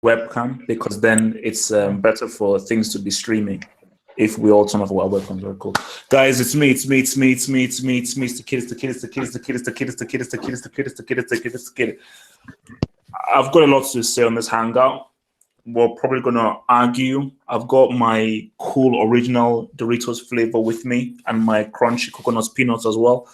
webcam because then it's better for things to be streaming. If we all turn off our webcams, very cool. Guys, it's me, it's the kid. I've got a lot to say on this hangout. We're probably gonna argue. I've got my cool original Doritos flavor with me and my crunchy coconut peanuts as well.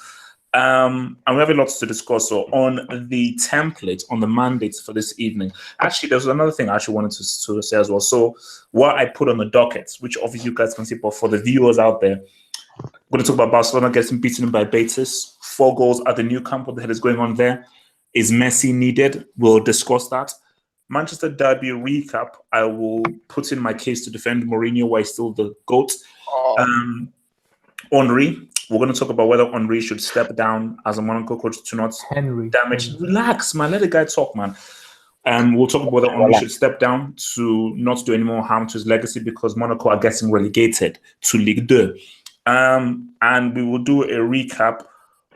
And we have a lot to discuss. So on the template, on the mandates for this evening, actually, there's another thing I actually wanted to say as well. So what I put on the docket, which obviously you guys can see, but for the viewers out there, I'm going to talk about Barcelona getting beaten by Betis. 4 goals at the new camp. What the hell is going on there? Is Messi needed? We'll discuss that. Manchester Derby recap. I will put in my case to defend Mourinho, why he's still the GOAT. Henry. We're going to talk about whether Henry should step down as a Monaco coach to not damage. Relax, man. Let the guy talk, man. We'll talk about whether Henry should step down to not do any more harm to his legacy because Monaco are getting relegated to Ligue 2. And we will do a recap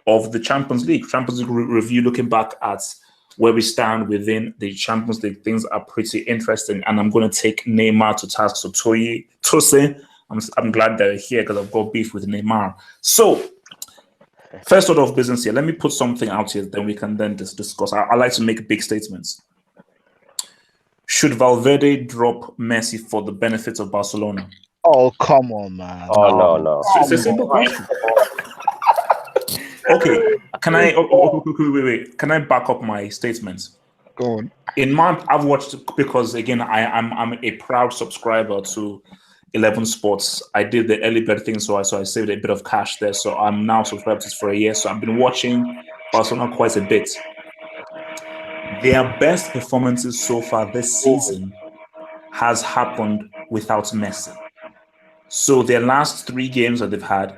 of the Champions League review, looking back at where we stand within the Champions League. Things are pretty interesting. And I'm going to take Neymar to task. So Tose, I'm glad they're here because I've got beef with Neymar. So, first order of business here. Let me put something out here, then we can then discuss. I like to make big statements. Should Valverde drop Messi for the benefits of Barcelona? Oh, come on, man. Oh, no. It's a simple question. Okay, can I wait. Can I back up my statements? Go on. In March, I've watched because again, I'm a proud subscriber to 11 Sports. I did the early bird thing, so I saved a bit of cash there. So I'm now subscribed to this for a year. So I've been watching Barcelona quite a bit. Their best performances so far this season has happened without Messi. So their last 3 games that they've had,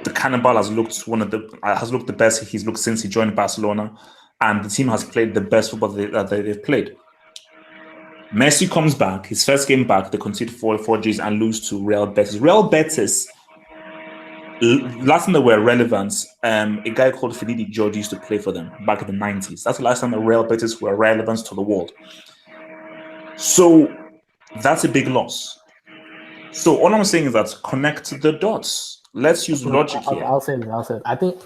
the Cannibal has looked the best he's looked since he joined Barcelona, and the team has played the best football that they've played. Messi comes back, his first game back, they concede 4 Gs and lose to Real Betis. Real Betis, last time they were relevant, a guy called Fididi George used to play for them back in the 90s. That's the last time the Real Betis were relevant to the world. So that's a big loss. So all I'm saying is that connect the dots. Let's use logic here. I'll say this. I think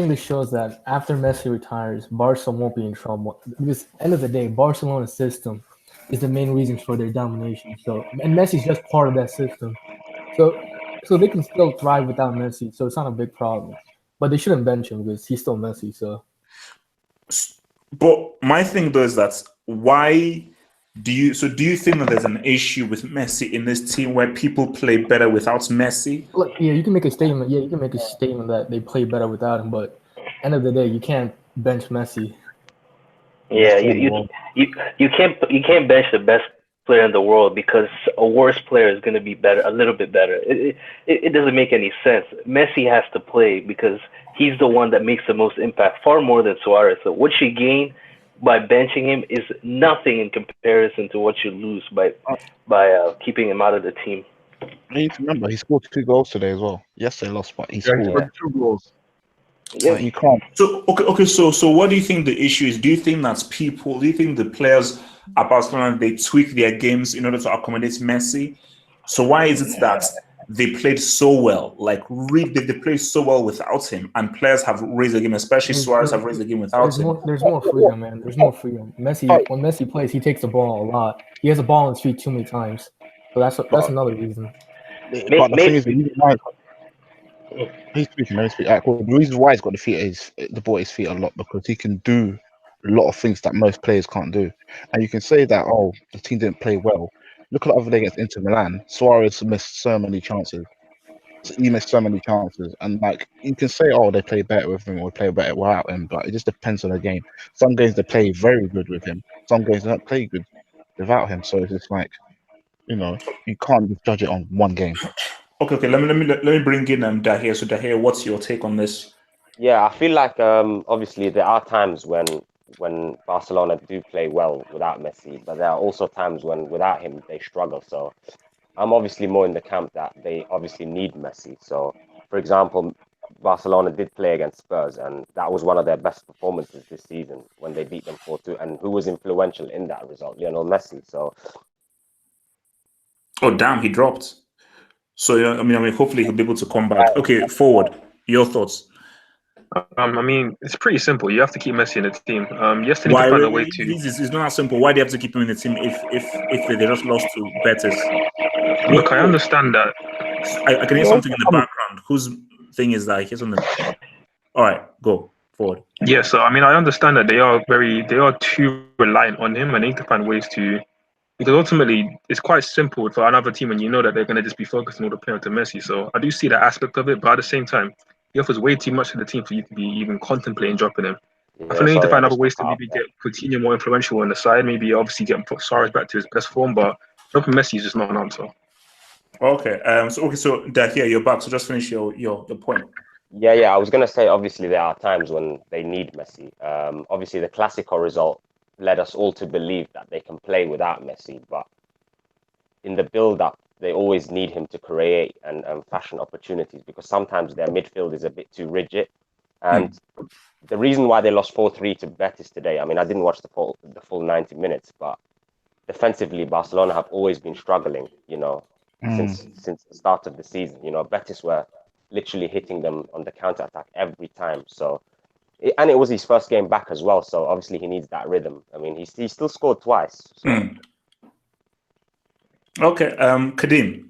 this shows that after Messi retires, Barca won't be in trouble. Because at the end of the day, Barcelona's system is the main reason for their domination. So, and Messi's just part of that system. So they can still thrive without Messi. So it's not a big problem. But they shouldn't bench him because he's still Messi. So, but my thing though is that why do you think that there's an issue with Messi in this team where people play better without Messi? Look, yeah, you can make a statement. Yeah, you can make a statement that they play better without him. But end of the day, you can't bench Messi. Yeah, you can't bench the best player in the world because a worse player is going to be better, a little bit better. It doesn't make any sense. Messi has to play because he's the one that makes the most impact, far more than Suarez. So what you gain by benching him is nothing in comparison to what you lose by keeping him out of the team. You need to remember he scored 2 goals today as well. Yes, they lost, but he scored 2 goals. Yeah, you can't. So okay. So what do you think the issue is? Do you think that's people? Do you think the players at Barcelona they tweak their games in order to accommodate Messi? So why is it that they played so well? Like really, they played so well without him, and players have raised the game, especially Suarez have raised the game without him. There's more freedom, man. There's more freedom. When Messi plays, he takes the ball a lot. He has a ball on his feet too many times. So that's another reason. But the thing is, he's speaking. Right, cool. The reason why he's got the ball at his feet a lot because he can do a lot of things that most players can't do. And you can say that, the team didn't play well. Look at the other day against Inter Milan. Suarez missed so many chances. He missed so many chances. And like you can say, they play better with him or play better without him, but it just depends on the game. Some games they play very good with him. Some games they don't play good without him. So it's just like, you can't just judge it on one game. Okay. Let me bring in Dahir. So Dahir, what's your take on this? Yeah, I feel like obviously there are times when Barcelona do play well without Messi, but there are also times when without him they struggle. So I'm obviously more in the camp that they obviously need Messi. So for example, Barcelona did play against Spurs, and that was one of their best performances this season when they beat them 4-2. And who was influential in that result? Lionel Messi. So, oh damn, he dropped. So yeah, I mean, hopefully he'll be able to come back. Okay, forward. Your thoughts? I mean, it's pretty simple. You have to keep Messi in the team. You have to need Why? to find a way to. It's not that simple. Why do you have to keep him in the team if they just lost to Betis? Look, I understand that. I can hear something in the background. Whose thing is that? I hear something. All right, go forward. Yeah, so I mean, I understand that they are too reliant on him, and they need to find ways to. Because ultimately, it's quite simple for another team, and you know that they're going to just be focusing all the play onto Messi. So I do see that aspect of it, but at the same time, he offers way too much to the team for you to be even contemplating dropping him. yeah, I think they need to find other ways to maybe get Coutinho more influential on the side. Maybe obviously get Suarez back to his best form, but dropping Messi is just not an answer. Okay. So Dahlia, you're back. So just finish your point. Yeah. I was gonna say, obviously, there are times when they need Messi. Obviously, the Clasico result led us all to believe that they can play without Messi, but in the build-up, they always need him to create and fashion opportunities, because sometimes their midfield is a bit too rigid. And the reason why they lost 4-3 to Betis today, I mean, I didn't watch the full 90 minutes, but defensively, Barcelona have always been struggling, since the start of the season. Betis were literally hitting them on the counter-attack every time. So, and it was his first game back as well, so obviously he needs that rhythm. I mean, he still scored twice. So. Okay, Kadim.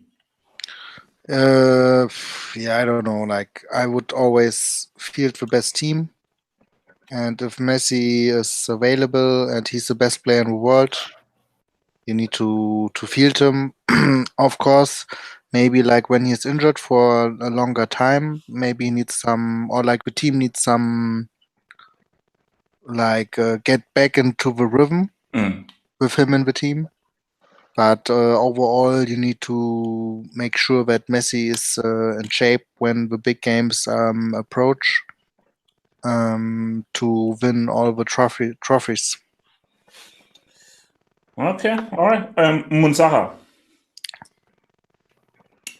Yeah, I don't know. Like, I would always field the best team, and if Messi is available and he's the best player in the world, you need to field him. Of course, maybe like when he's injured for a longer time, maybe he needs some, or like the team needs some, like get back into the rhythm with him in the team. But overall, you need to make sure that Messi is in shape when the big games approach to win all the trophies. Okay, all right. Munzaha.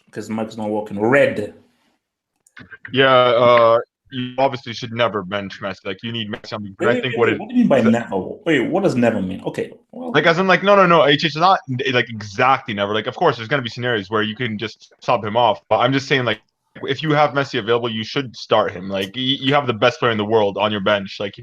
Because the mic's not working. Red. Yeah, you obviously should never bench Messi. Like, you need Messi on the Wait, I think what do you mean by never? Wait, what does never mean? Okay. Well, like, as in, like, no. It's not like exactly never. Like, of course, there's gonna be scenarios where you can just sub him off. But I'm just saying, like, if you have Messi available, you should start him. Like, you have the best player in the world on your bench, like,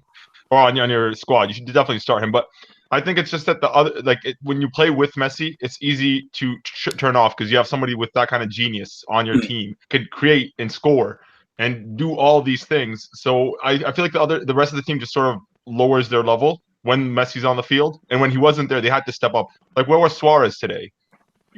or on your squad. You should definitely start him. But I think it's just that the other, like, when you play with Messi, it's easy to turn off because you have somebody with that kind of genius on your team, could create and score and do all these things. So I feel like the rest of the team just sort of lowers their level when Messi's on the field, and when he wasn't there, they had to step up. Like, where was Suarez today?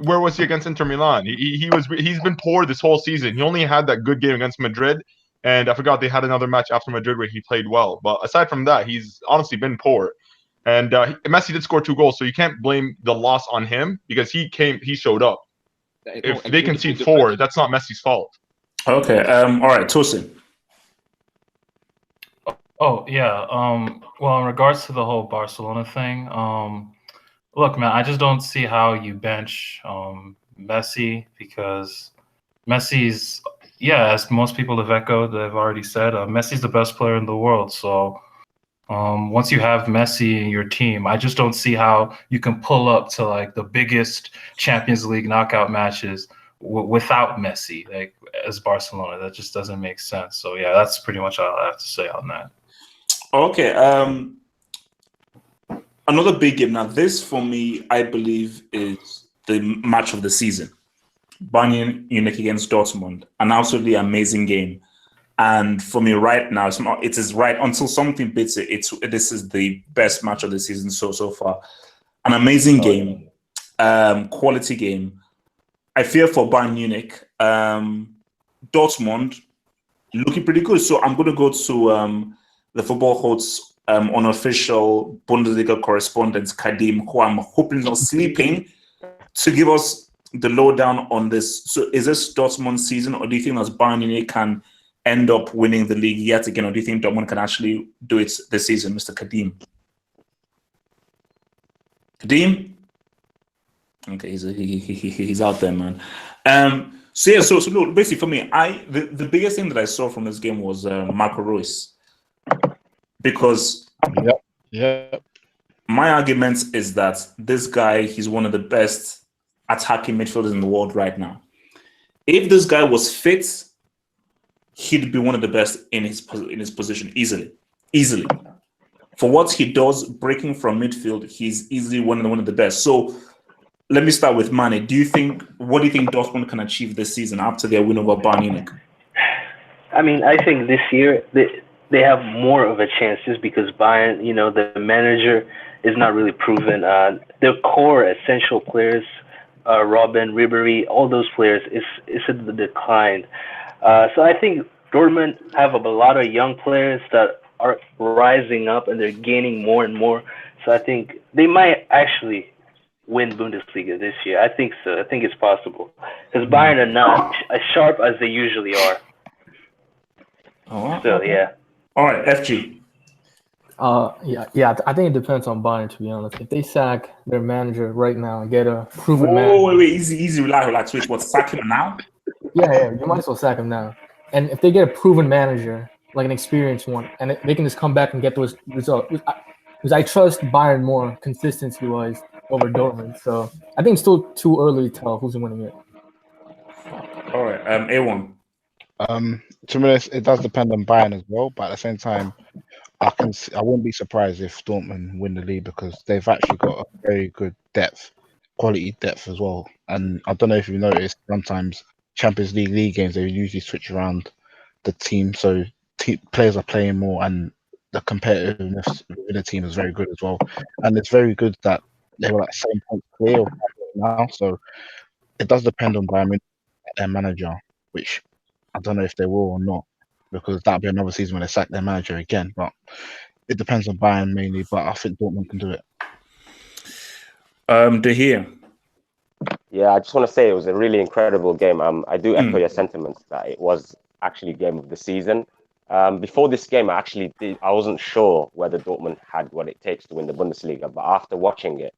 Where was he against Inter Milan? He's been poor this whole season. He only had that good game against Madrid, and I forgot they had another match after Madrid where he played well. But aside from that, he's honestly been poor. And Messi did score 2 goals, so you can't blame the loss on him because he showed up. If they concede 4, that's not Messi's fault. Okay. All right, Tosin. Oh yeah. Well, in regards to the whole Barcelona thing, look, man, I just don't see how you bench Messi, because Messi's, as most people have echoed, they've already said, Messi's the best player in the world. So once you have Messi in your team, I just don't see how you can pull up to like the biggest Champions League knockout matches without Messi, like, as Barcelona. That just doesn't make sense. So yeah, that's pretty much all I have to say on that. Okay. Another big game. Now, this for me, I believe, is the match of the season. Bayern Munich against Dortmund, an absolutely amazing game. And for me, right now, it is right until something beats it. This is the best match of the season so far. An amazing game, quality game. I fear for Bayern Munich. Dortmund looking pretty good. So I'm going to go to the Football Hot's unofficial Bundesliga correspondent, Kadim, who I'm hoping is not sleeping, to give us the lowdown on this. So is this Dortmund's season, or do you think that Bayern Munich can end up winning the league yet again, or do you think Dortmund can actually do it this season, Mr. Kadim? Kadim? Okay, he's out there, man. So yeah, so look, basically for me, the biggest thing that I saw from this game was Marco Reus, because Yep. my argument is that this guy, he's one of the best attacking midfielders in the world right now. If this guy was fit, he'd be one of the best in his position easily. For what he does, breaking from midfield, he's easily one of the best. So let me start with Mane. What do you think Dortmund can achieve this season after their win over Bayern Munich? I mean, I think this year they have more of a chance just because Bayern, the manager is not really proven. Their core essential players, Robin, Ribéry, all those players is in the decline. So I think Dortmund have a lot of young players that are rising up and they're gaining more and more. So I think they might actually win Bundesliga this year. I think so. I think it's possible because Bayern are not as sharp as they usually are. So yeah. All right, FG. Yeah. I think it depends on Bayern, to be honest. If they sack their manager right now and get a proven manager, wait, easy, relax. Wait, what? Sack him now? Yeah, you might as well sack him now. And if they get a proven manager, like an experienced one, and they can just come back and get those results, because I trust Bayern more consistency-wise over Dortmund. So I think it's still too early to tell who's winning it. All right, A1. To be honest, it does depend on Bayern as well, but at the same time, I wouldn't be surprised if Dortmund win the league because they've actually got a very good quality depth as well. And I don't know if you've noticed, sometimes Champions League games, they usually switch around the team, so players are playing more, and the competitiveness within the team is very good as well. And it's very good that they were like 7 points clear now, so it does depend on Bayern Munich, their manager, which I don't know if they will or not, because that'll be another season when they sack their manager again. But it depends on Bayern mainly, but I think Dortmund can do it. De Gea. Yeah, I just want to say it was a really incredible game. I do echo your sentiments that it was actually game of the season. Before this game, I wasn't sure whether Dortmund had what it takes to win the Bundesliga, but after watching it,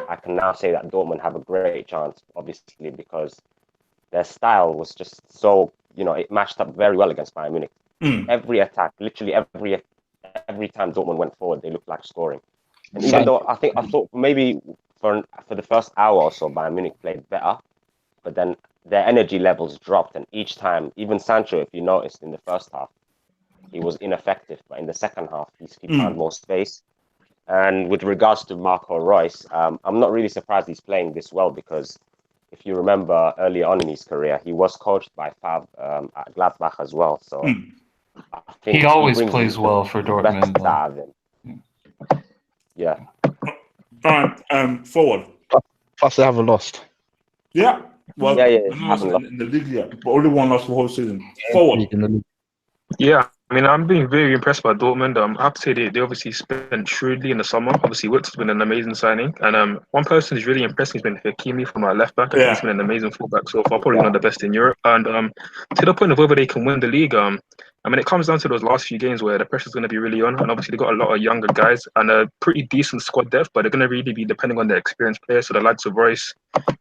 I can now say that Dortmund have a great chance, obviously, because their style was just so, it matched up very well against Bayern Munich. Every attack, literally every time Dortmund went forward, they looked like scoring. And even though I thought maybe for the first hour or so, Bayern Munich played better, but then their energy levels dropped, and each time, even Sancho, if you noticed in the first half, he was ineffective, but in the second half, he found more space. And with regards to Marco Reus, I'm not really surprised he's playing this well because if you remember earlier on in his career, he was coached by Favre at Gladbach as well. So I think he always plays well for Dortmund. Out of him. Yeah. All right, forward. Plus, they haven't lost. Yeah. Well, yeah. In the league, yeah, but only one lost the whole season. Forward. Yeah, I mean, I'm being very impressed by Dortmund. I have to say they obviously spent shrewdly in the summer. Obviously, Wirtz has been an amazing signing. And one person who's really impressed me has been Hakimi from our left back. I think he's been an amazing fullback so far, probably one of the best in Europe. And to the point of whether they can win the league, I mean, it comes down to those last few games where the pressure's going to be really on. And obviously, they've got a lot of younger guys and a pretty decent squad depth, but they're going to really be depending on their experienced players. So the likes of Royce,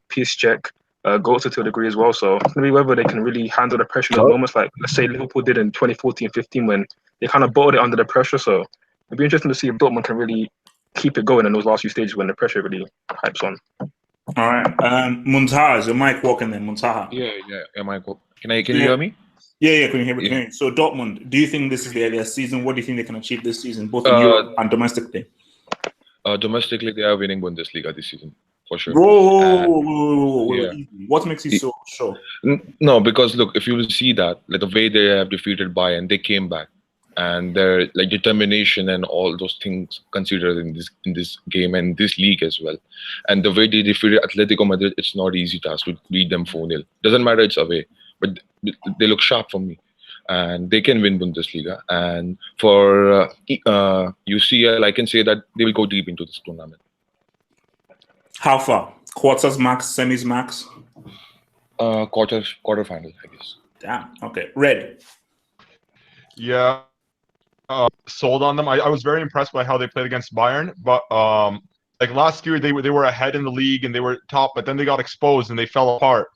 Piszczek, Goetze to a degree as well. So maybe whether they can really handle the pressure in moments like, let's say, Liverpool did in 2014-15 when they kind of bottled it under the pressure. So it'd be interesting to see if Dortmund can really keep it going in those last few stages when the pressure really hypes on. All right. Muntaha, is your mic working there, Muntaha? Yeah, mic working. Can you hear me? Yeah, can you hear me? So Dortmund, do you think this is their season? What do you think they can achieve this season, both in Europe and domestically? Domestically, they are winning Bundesliga this season. For sure. Whoa. What makes you so sure? No, because look, if you will see that, like the way they have defeated Bayern, they came back, and their like determination and all those things considered in this game and this league as well, and the way they defeated Atletico Madrid, it's not easy task to beat them 4-0. Doesn't matter, it's away, but they look sharp for me, and they can win Bundesliga. And for UCL, I can say that they will go deep into this tournament. How far? Quarters max, semis max? Quarterfinal, I guess. Damn. Okay. Red. Yeah. Sold on them. I was very impressed by how they played against Bayern, but like last year they were ahead in the league and they were top, but then they got exposed and they fell apart.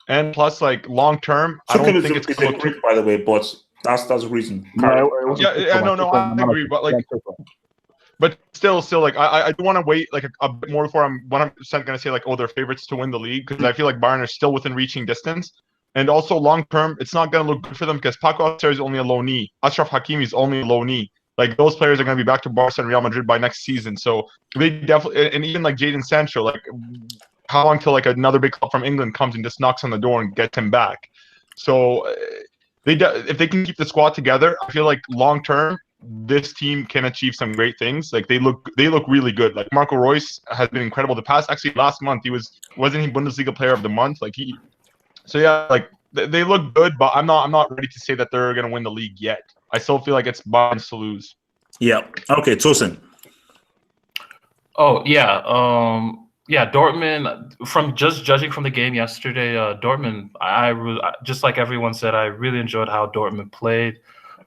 And plus, like long term, I Tuchel don't is think a, it's is gonna a look Greek, by the way, but that's the reason. No, it wasn't Yeah, Tuchel, man. no, Tuchel, I agree, but like, but still, like, I do want to wait like a bit more before I'm 100% gonna say like, oh, they're favorites to win the league, because I feel like Bayern are still within reaching distance. And also long term, it's not gonna look good for them because Paco Alcácer is only a low knee. Ashraf Hakimi is only a low knee. Like those players are gonna be back to Barca and Real Madrid by next season. So they definitely, and even like Jadon Sancho, like how long till like another big club from England comes and just knocks on the door and gets him back? So if they can keep the squad together, I feel like long term this team can achieve some great things. Like they look really good. Like Marco Reus has been incredible. The past, actually last month, wasn't he Bundesliga Player of the Month? Like so yeah, like they look good, but I'm not ready to say that they're gonna win the league yet. I still feel like it's Bayern's to lose. Yeah. Okay, Tosin. Oh yeah, yeah. Dortmund. From just judging from the game yesterday, Dortmund. Just like everyone said, I really enjoyed how Dortmund played.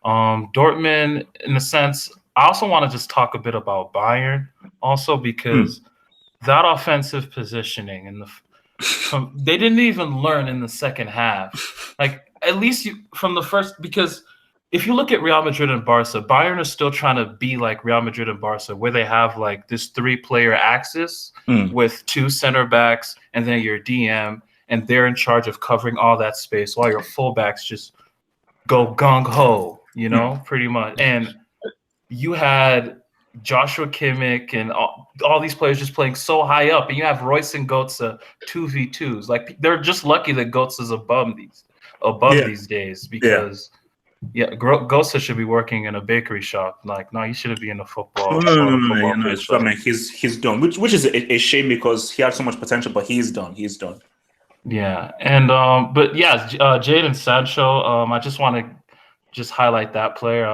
Dortmund, in a sense, I also want to just talk a bit about Bayern, also because that offensive positioning and they didn't even learn in the second half. Like at least from the first, because if you look at Real Madrid and Barca, Bayern is still trying to be like Real Madrid and Barca, where they have like this 3-player axis with 2 center backs and then your DM, and they're in charge of covering all that space while your fullbacks just go gung ho, pretty much. And you had Joshua Kimmich and all these players just playing so high up, and you have Royce and Götze 2v2s. Like they're just lucky that Götze is above these days, because Götze should be working in a bakery shop. Like, no, he shouldn't be in a football. No, it's I mean, he's done, which is a shame because he had so much potential, but he's done. Yeah, and but yeah, Jadon Sancho. I just want to highlight that player.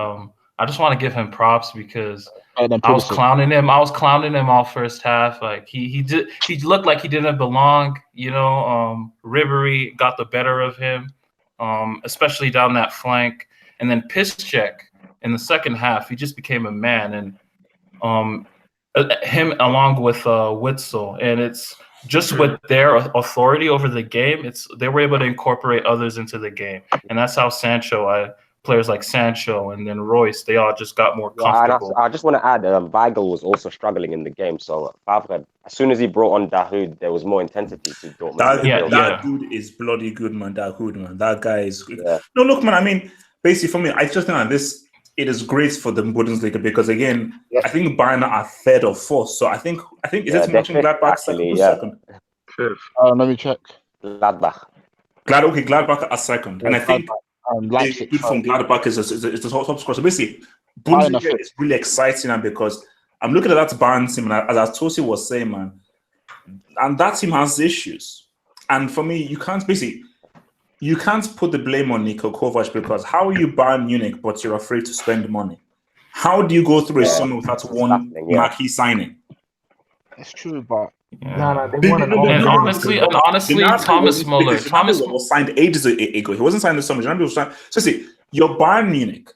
I just want to give him props because I was clowning him. I was clowning him all first half. Like he looked like he didn't belong. Ribery got the better of him, especially down that flank. And then Piszczek in the second half, he just became a man. And him along with Witsel, and it's just with their authority over the game, they were able to incorporate others into the game, and that's how players like Sancho and then Royce, they all just got more comfortable. I just want to add, Weigl was also struggling in the game. So Favre, as soon as he brought on Dahoud, there was more intensity to Dortmund. That dude is bloody good, man. Dahoud, man. That guy is good. Yeah. No, look, man. I mean, basically for me, I just think that it is great for the Bundesliga because again, I think Bayern are 3rd or 4th. So I think is it mentioned Gladbach second? Fifth. Let me check. Gladbach. Gladbach are second, and I think Leipzig good from Gladbach is the top scorer. So basically, Bundesliga is really exciting now because I'm looking at that Bayern team, and as Tosi was saying, man, and that team has issues. And for me, you can't put the blame on Niko Kovac because how are you Bayern Munich but you're afraid to spend money? How do you go through a summer without one marquee signing? It's true, but they want and honestly, Thomas Muller was signed ages ago. He wasn't signed this summer. Was signed. So see, you're Bayern Munich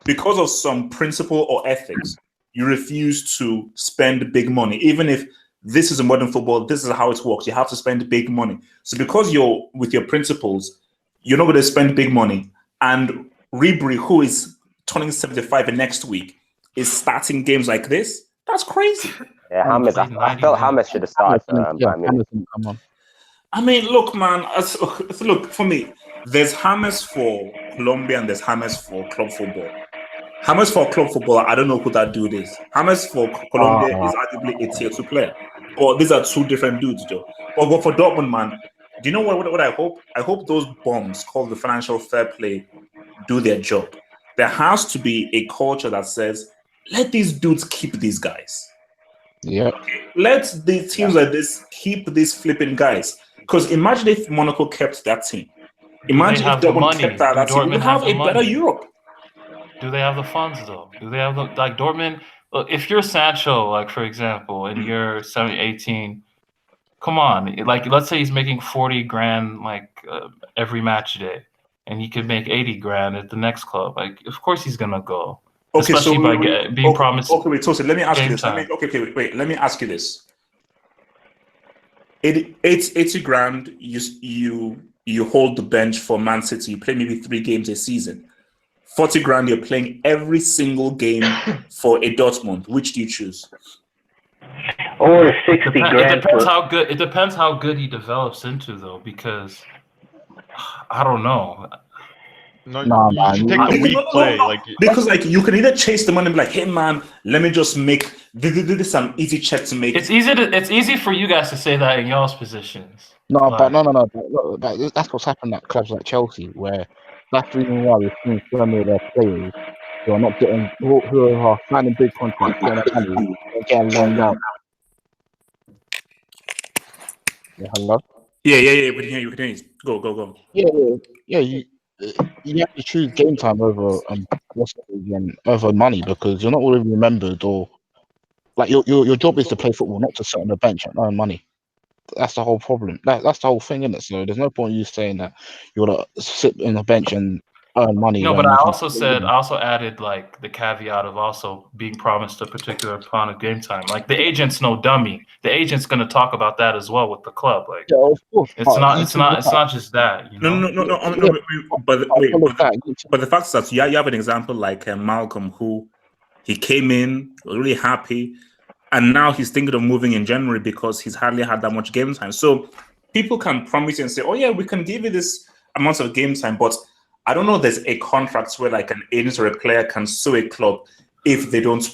because of some principle or ethics. You refuse to spend big money, even if this is a modern football. This is how it works. You have to spend big money. So because you're with your principles, you're not going to spend big money. And Ribery, who is turning 75 next week, is starting games like this. That's crazy. Yeah, James. I felt James should have started. Come on. I mean, look, man. Look, for me, there's James for Colombia and there's James for club football. James for club football, I don't know who that dude is. James for Colombia is arguably a tier 2 player. Or these are 2 different dudes, though. But for Dortmund, man, do you know what I hope? I hope those bombs called the financial fair play do their job. There has to be a culture that says, let these dudes keep these guys. Yeah. Let the teams like this keep these flipping guys. Because imagine if Monaco kept that team. Imagine if Dortmund kept that team. We have a better Europe. Do they have the funds though? Do they have Dortmund? Look, if you're Sancho, like for example, and you're 18, come on. Like let's say he's making 40 grand every match day, and he could make 80 grand at the next club. Like of course he's gonna go. Okay, especially by being promised. Okay, wait, Tosin, let me ask you this. Let me ask you this. It's 80 grand. You hold the bench for Man City. You play maybe 3 games a season. 40 grand. You're playing every single game for a Dortmund. Which do you choose? Or 60 grand. It depends how good he develops into, though, because I don't know. No, you should take the weak play. Like, because like you can either chase the money and be like, hey man, let me just make this an easy check to make. It's easy for you guys to say that in y'all's positions. No, but that's what's happened at clubs like Chelsea, where that's the reason why we've seen so many of their players who are not getting, who are signing big contracts, getting money, and getting loaned out. Yeah, hello. Yeah. We can hear you. Go. Yeah. You have to choose game time over over money, because you're not really remembered, or like your job is to play football, not to sit on the bench and earn money. That's the whole problem. That's the whole thing, isn't it? So there's no point in you saying that you're gonna sit on the bench and earn money. No, but I also added like the caveat of also being promised a particular amount of game time. Like the agent's no dummy. The agent's gonna talk about that as well with the club. Like, yeah, of course, it's not just that. You know? No. But the fact is that you have an example like Malcolm, who he came in really happy, and now he's thinking of moving in January because he's hardly had that much game time. So people can promise you and say, "Oh yeah, we can give you this amount of game time," but I don't know. There's a contract where like an agent or a player can sue a club if they don't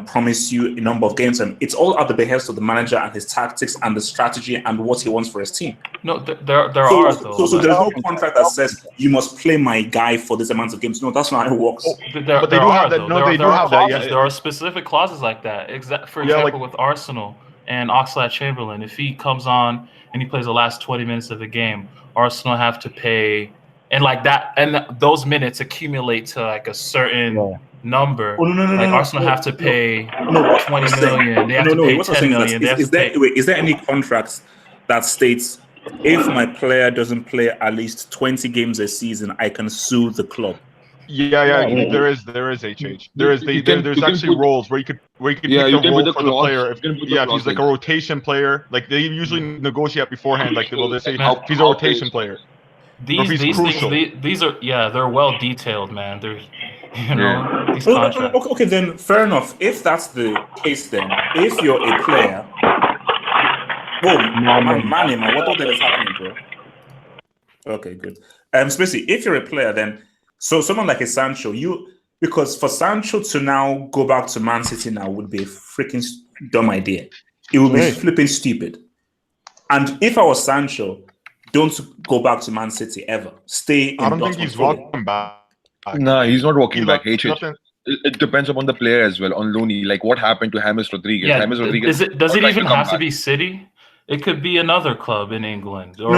promise you a number of games. And it's all at the behest of the manager and his tactics and the strategy and what he wants for his team. No, there are though. So there's no contract that says you must play my guy for this amount of games. No, that's not how it works. But they do have that. No, they do have that. Yeah. There are specific clauses like that. For example, with Arsenal and Oxlade-Chamberlain, if he comes on and he plays the last 20 minutes of the game, Arsenal have to pay. And like that, and those minutes accumulate to like a certain number. Arsenal have to pay 20 million. They have to pay 10 million. Is there any contracts that states if my player doesn't play at least 20 games a season, I can sue the club? Yeah. There is HH. There's actually roles where you could pick a role for the player. If he's like a rotation player, like they usually negotiate beforehand. Like they say if he's a rotation player. These things they're well detailed, man. They're these contracts. Okay, then fair enough. If that's the case, then if you're a player, man, what all that is happening, bro? Okay, good. Spacey, if you're a player, then so someone like a Sancho, because for Sancho to now go back to Man City now would be a freaking dumb idea. It would be flipping stupid. And if I was Sancho, don't go back to Man City ever. Stay in Dortmund. I don't think he's walking back. No, he's not walking back. It depends upon the player as well. On Looney, like what happened to James Rodriguez. Yeah, James Rodriguez does it even have to be City? It could be another club in England. Or,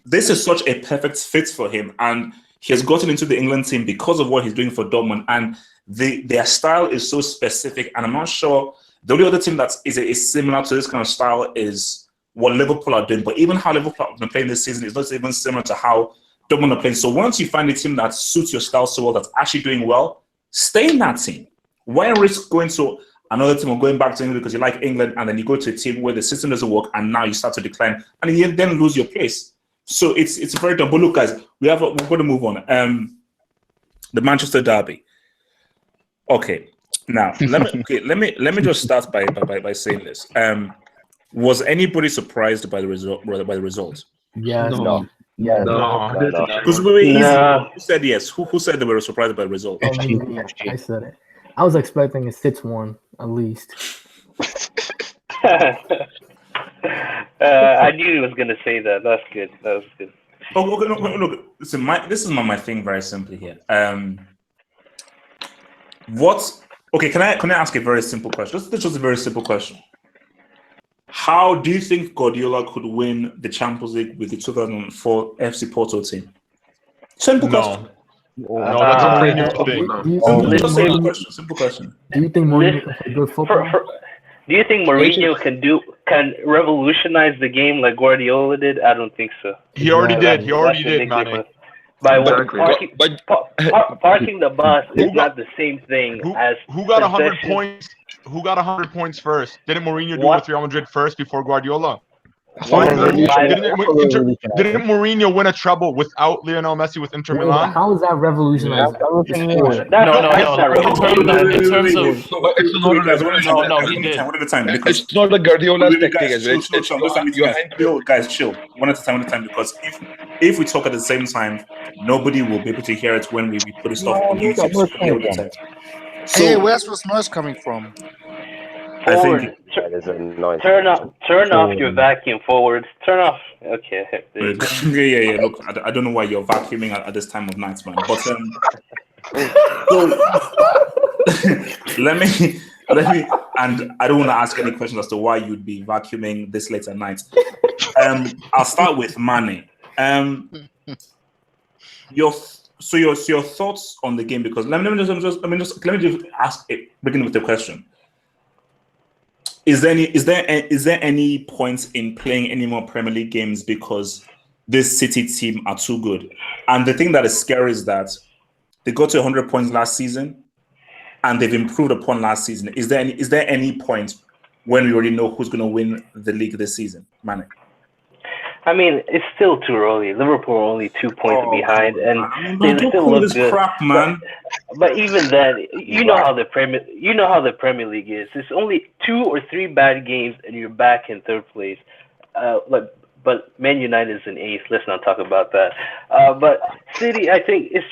this is such a perfect fit for him, and he has gotten into the England team because of what he's doing for Dortmund, and their style is so specific, and I'm not sure. The only other team that is similar to this kind of style is what Liverpool are doing. But even how Liverpool have been playing this season is not even similar to how Dortmund are playing. So once you find a team that suits your style so well, that's actually doing well, stay in that team. Why risk going to another team or going back to England because you like England, and then you go to a team where the system doesn't work and now you start to decline and you then lose your place? So it's very dumb. But look, guys, we're going to move on. The Manchester derby. Okay. Now, let me just start by saying this. Was anybody surprised by the result? Yeah. No. Because we were easy. Who said yes? Who said they were surprised by the result? I said it. I was expecting a 6-1 at least. I knew he was going to say that. That's good. That was good. Oh, okay, no, look. Listen, this is my thing very simply here. Okay, can I ask a very simple question? Just a very simple question. How do you think Guardiola could win the Champions League with the 2004 FC Porto team? Simple question. No, that's a pretty new thing. Simple question. Do you think Mourinho can do football? Do you think Mourinho can revolutionize the game like Guardiola did? I don't think so. He already did. He already did, man. By what? Exactly. Parking the bus is not the same thing as who got 100 possession. points? Who got 100 points first? Didn't Mourinho do it What? with Real Madrid first before Guardiola? What? Didn't Mourinho win a treble without Lionel Messi with Inter Milan? How is that revolutionized? No. In terms of But it's not. no, he did. One at a time. Because It's not a Guardiola's technique as well. Guys, chill. One at a time. Because if we talk at the same time, nobody will be able to hear it when we put this stuff on YouTube. So hear what it's saying. Hey, where's this noise coming from? Forward. There's a noise. Turn off your vacuum. Forward. Turn off. Okay. There you go. Yeah. Look, I don't know why you're vacuuming at this time of night, man. But so let me, and I don't want to ask any questions as to why you'd be vacuuming this late at night. I'll start with Mane. Your thoughts on the game, because let me just ask it, begin with the question. Is there any point in playing any more Premier League games because this City team are too good? And the thing that is scary is that they got to 100 points last season, and they've improved upon last season. Is there any point when we already know who's going to win the league this season, Mane? I mean, it's still too early. Liverpool are only 2 points behind, and they still look good. Crap, man. But even then, you know how the Premier League is. It's only 2 or 3 bad games, and you're back in third place. But Man United is in 8th. Let's not talk about that. But City, I think it's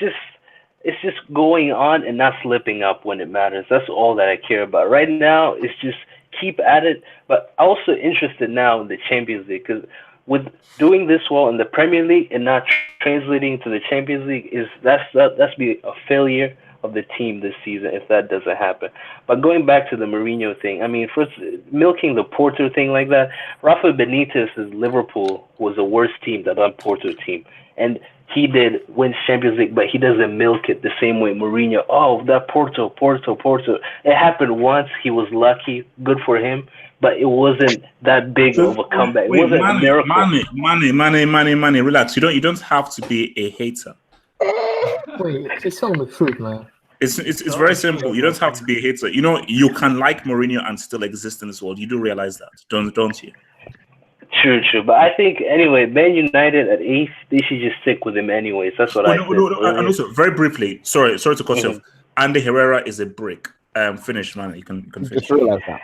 just going on and not slipping up when it matters. That's all that I care about right now. It's just keep at it. But I'm also interested now in the Champions League, because with doing this well in the Premier League and not translating to the Champions League, that's be a failure of the team this season if that doesn't happen. But going back to the Mourinho thing, I mean, first milking the Porto thing like that, Rafa Benitez's Liverpool was a worse team than that Porto team, and he did win Champions League, but he doesn't milk it the same way Mourinho. Oh, that Porto. It happened once. He was lucky. Good for him. But it wasn't that big of a comeback. It wasn't a miracle. Money. Relax. You don't have to be a hater. Wait, just tell them the truth, man. It's very simple. You don't have to be a hater. You know, you can like Mourinho and still exist in this world. You do realize that, don't you? True. But I think, anyway, Man United at 8th, they should just stick with him anyways. That's what I think. And also, very briefly, sorry to cut you off. Andy Herrera is a brick. Finish, man. You can finish. Just realize that.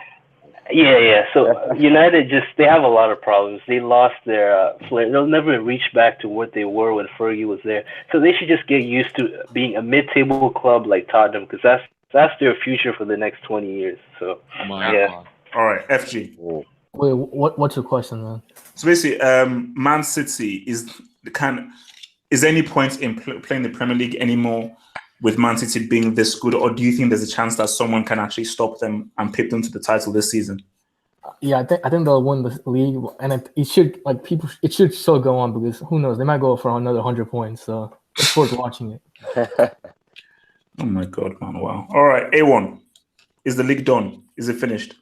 Yeah. So United they have a lot of problems. They lost their flair. They'll never reach back to what they were when Fergie was there. So they should just get used to being a mid-table club like Tottenham, because that's their future for the next 20 years. So God. All right, FG. Wait, what's your question, man? So basically, Man City is there any point in playing the Premier League anymore with Man City being this good, or do you think there's a chance that someone can actually stop them and pip them to the title this season? Yeah, I think they'll win the league, and it should still go on, because who knows, they might go for another 100 points. So it's worth watching it. Oh my God, man! Wow. All right, A1, is the league done? Is it finished?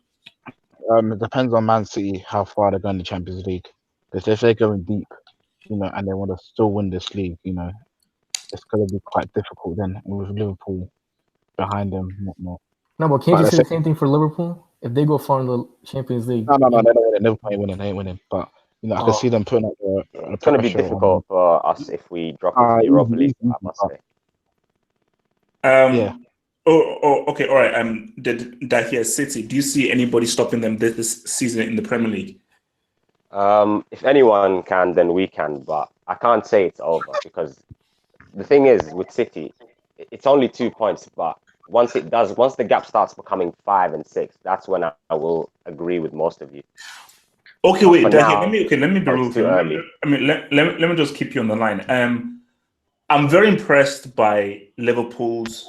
It depends on Man City how far they go in the Champions League. Because if they're going deep, and they want to still win this league, it's going to be quite difficult then with Liverpool behind them and whatnot. No, but can't you say the same thing for Liverpool? If they go far in the Champions League. No, they don't win it. Liverpool ain't winning. But, I can see them putting up it's going to be difficult for us if we drop into the Europa League, I must say. Yeah. Oh, okay, all right. Dahir City, do you see anybody stopping them this season in the Premier League? If anyone can, then we can. But I can't say it's over, because the thing is with City, it's only 2 points. But once the gap starts becoming 5 and 6, that's when I will agree with most of you. Okay, wait, Dahir, let me be real. Too early. I mean, let me just keep you on the line. I'm very impressed by Liverpool's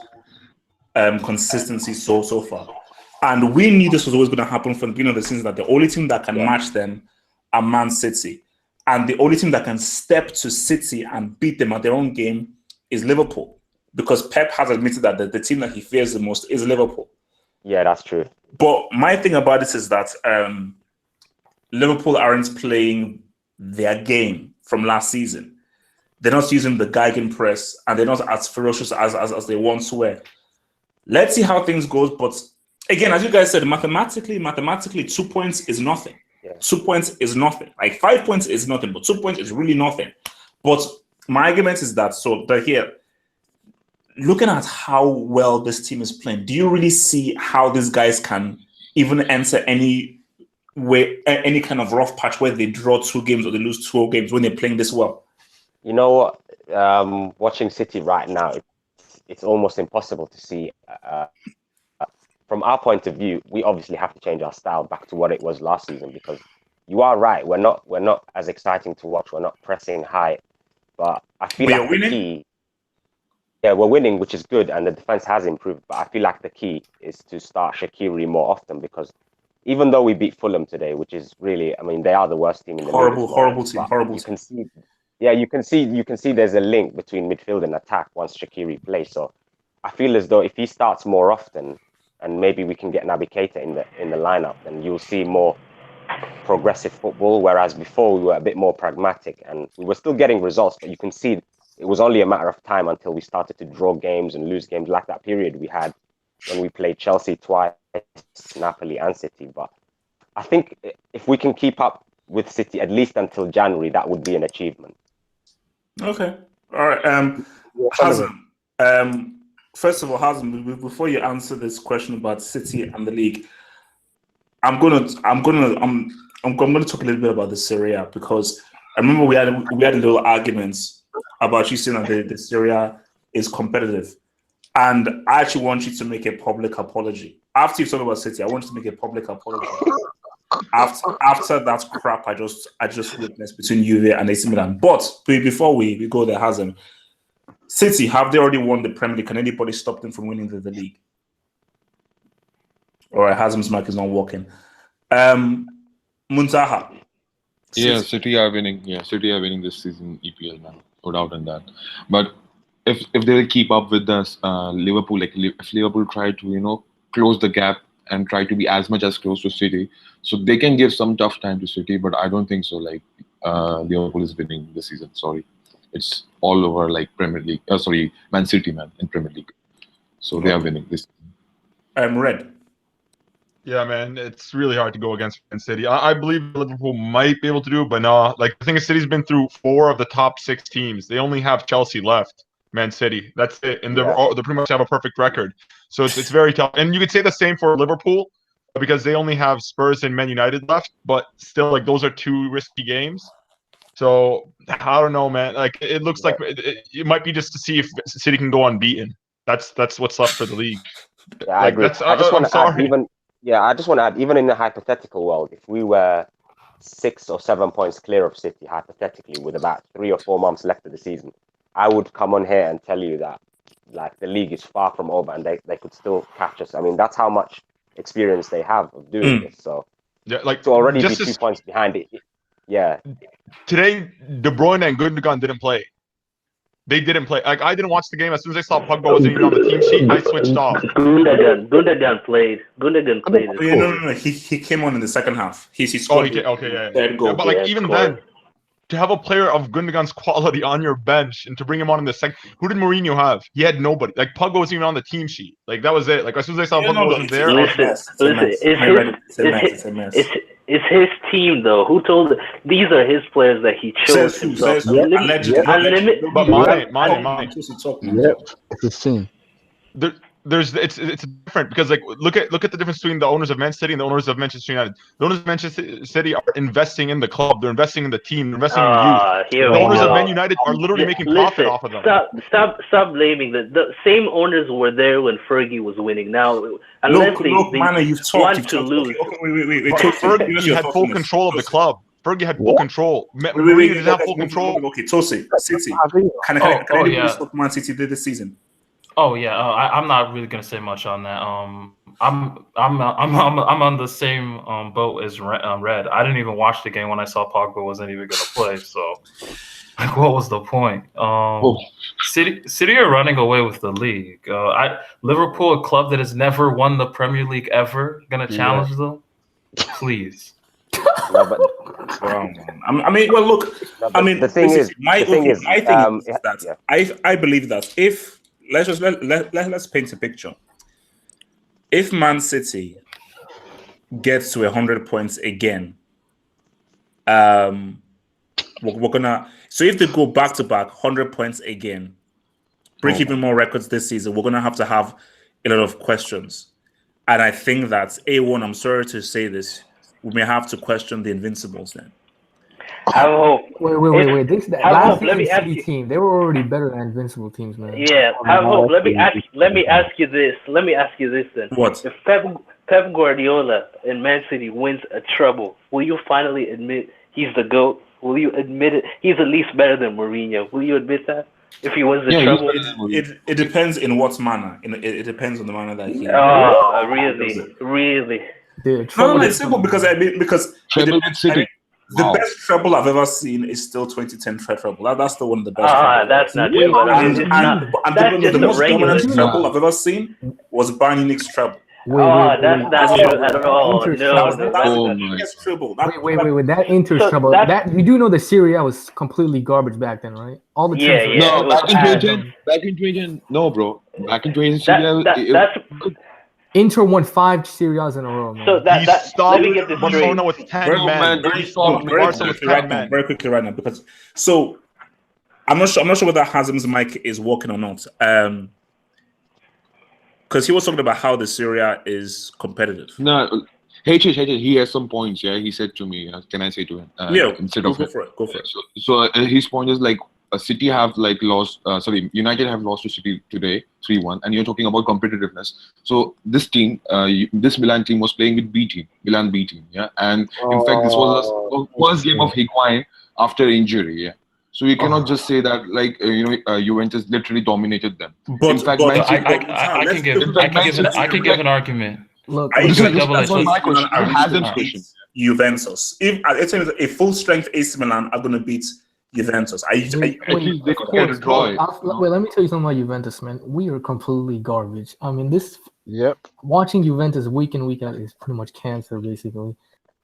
consistency so far, and we knew this was always going to happen from the beginning of the season, that the only team that can match them are Man City, and the only team that can step to City and beat them at their own game is Liverpool, because Pep has admitted that the team that he fears the most is Liverpool. Yeah, that's true. But my thing about this is that Liverpool aren't playing their game from last season. They're not using the gegenpress, and they're not as ferocious as they once were. Let's see how things goes. But again, as you guys said, mathematically, 2 points is nothing. Yeah. 2 points is nothing. Like 5 points is nothing, but 2 points is really nothing. But my argument is that, here, looking at how well this team is playing, do you really see how these guys can even enter any kind of rough patch where they draw 2 games or they lose 2 games when they're playing this well? You know what? Watching City right now, it's almost impossible to see. From our point of view, we obviously have to change our style back to what it was last season, because you are right. We're not as exciting to watch. We're not pressing high, but I feel like the key. Yeah, we're winning, which is good, and the defense has improved. But I feel like the key is to start Shaqiri more often, because even though we beat Fulham today, which is really, I mean, they are the worst team in the league. Horrible team. You can see there's a link between midfield and attack once Shaqiri plays. So I feel as though if he starts more often, and maybe we can get Navigator in the lineup, then you'll see more progressive football. Whereas before we were a bit more pragmatic, and we were still getting results, but you can see it was only a matter of time until we started to draw games and lose games, like that period we had when we played Chelsea twice, Napoli and City. But I think if we can keep up with City at least until January, that would be an achievement. Okay. All right. Hazem, first of all, Hazem, before you answer this question about City and the league, I'm gonna talk a little bit about the Serie A, because I remember we had a little arguments about you saying that the Serie A is competitive, and I actually want you to make a public apology after you talk about City. I want you to make a public apology after that crap I just witnessed between Juve and AC Milan. But before we go there, Hazem, City, have they already won the Premier League? Can anybody stop them from winning the league? All right, Hazem's mic is not working. Muntaha. Yeah, City are winning. Yeah, City are winning this season EPL, man. No doubt in that. But if they will keep up with this Liverpool, like if Liverpool try to close the gap and try to be as much as close to City, so they can give some tough time to City. But I don't think so. Like Liverpool is winning this season. Sorry, it's all over like Premier League. Man City, man, in Premier League. So they are winning this. Red. Yeah, man, it's really hard to go against Man City. I believe Liverpool might be able to do it, but no. Like, I think City's been through 4 of the top 6 teams. They only have Chelsea left, Man City. That's it. And they pretty much have a perfect record. So it's very tough. And you could say the same for Liverpool, because they only have Spurs and Man United left. But still, like, those are 2 risky games. So I don't know, man. Like, it looks like it might be just to see if City can go unbeaten. That's what's left for the league. Yeah, I agree. I just want to add, even in the hypothetical world, if we were 6 or 7 points clear of City, hypothetically, with about 3 or 4 months left of the season, I would come on here and tell you that, like, the league is far from over and they could still catch us. I mean, that's how much experience they have of doing this. So, yeah, like, to already be 2 points behind it. Yeah. Today, De Bruyne and Gundogan didn't play. They didn't play. Like, I didn't watch the game. As soon as I saw Pogba wasn't even on the team sheet, I switched off. Gundogan played. No. He came on in the second half. He scored. Yeah. But like, even then, to have a player of Gundogan's quality on your bench and to bring him on in the second, who did Mourinho have? He had nobody. Like, Pogba wasn't even on the team sheet. Like, that was it. Like, as soon as I saw Pogba wasn't there, it's his team, though. Who told? These are his players that he chose himself. But mine. Yep, it's his team. It's different, because like look at the difference between the owners of Man City and the owners of Manchester United. The owners of Manchester City are investing in the club, they're investing in the team, they're investing in youth. The owners of Man United are literally making profit off of them. Stop blaming the same owners were there when Fergie was winning. Now, unless they want to lose. Wait. Fergie had full control of the club. Fergie had full control. Mourinho didn't have full control. Okay, Tosi, City. Can I stop Man City did this season? Oh yeah, I'm not really gonna say much on that. I'm on the same boat as Red. I didn't even watch the game when I saw Pogba wasn't even gonna play. So, like, what was the point? City are running away with the league. Liverpool, a club that has never won the Premier League ever, gonna challenge them? Please. No, but Wow, man. I mean, well, look. I mean, the thing is, my the thing thing is, is that yeah. I believe that if let's paint a picture. If Man City gets to 100 points again, we're gonna. So if they go back to back 100 points again, break even more records this season, we're gonna have a lot of questions. And I think that A1, I'm sorry to say this, we may have to question the Invincibles then. I hope. Wait. I Last hope. Let me ask City you. team, they were already better than Invincible teams, man. Yeah, I hope. Let me ask you this. Let me ask you this then. What? If Pep Guardiola in Man City wins a treble, will you finally admit he's the GOAT? Will you admit it? He's at least better than Mourinho. Will you admit that? If he wins the treble? It depends in what manner. It depends on the manner that he. Oh, really? Dude, No, it's simple because Treble with City. The best treble I've ever seen is still 2010 treble. That's the one of the best. That's not true. The most dominant treble I've ever seen was Bayern Munich's treble. That's not true at all. That's the biggest treble. Wait. That Inter treble. That you do know the Serie A was completely garbage back then, right? All the teams. No, back in 2010. No, bro. Back in 2010. Inter won 5 Serie A's in a row, man. So let me get this straight. Barcelona with 10 men. Very quickly right now, because I'm not sure whether Hazem's mic is working or not. Because he was talking about how the Serie A is competitive. No, he has some points. Yeah, he said to me. Can I say to him? Go for it. So his point is like. City have lost. United have lost to City today, 3-1, and you're talking about competitiveness. So this team, this Milan team was playing with Milan B team, yeah. And in fact, this was the first game of Higuain after injury, yeah. So you cannot just say that Juventus literally dominated them. I can give an argument. Look, Juventus. If a full strength AC Milan are going to beat Juventus. Wait, let me tell you something about Juventus, man. We are completely garbage. I mean, watching Juventus week in, week out is pretty much cancer, basically.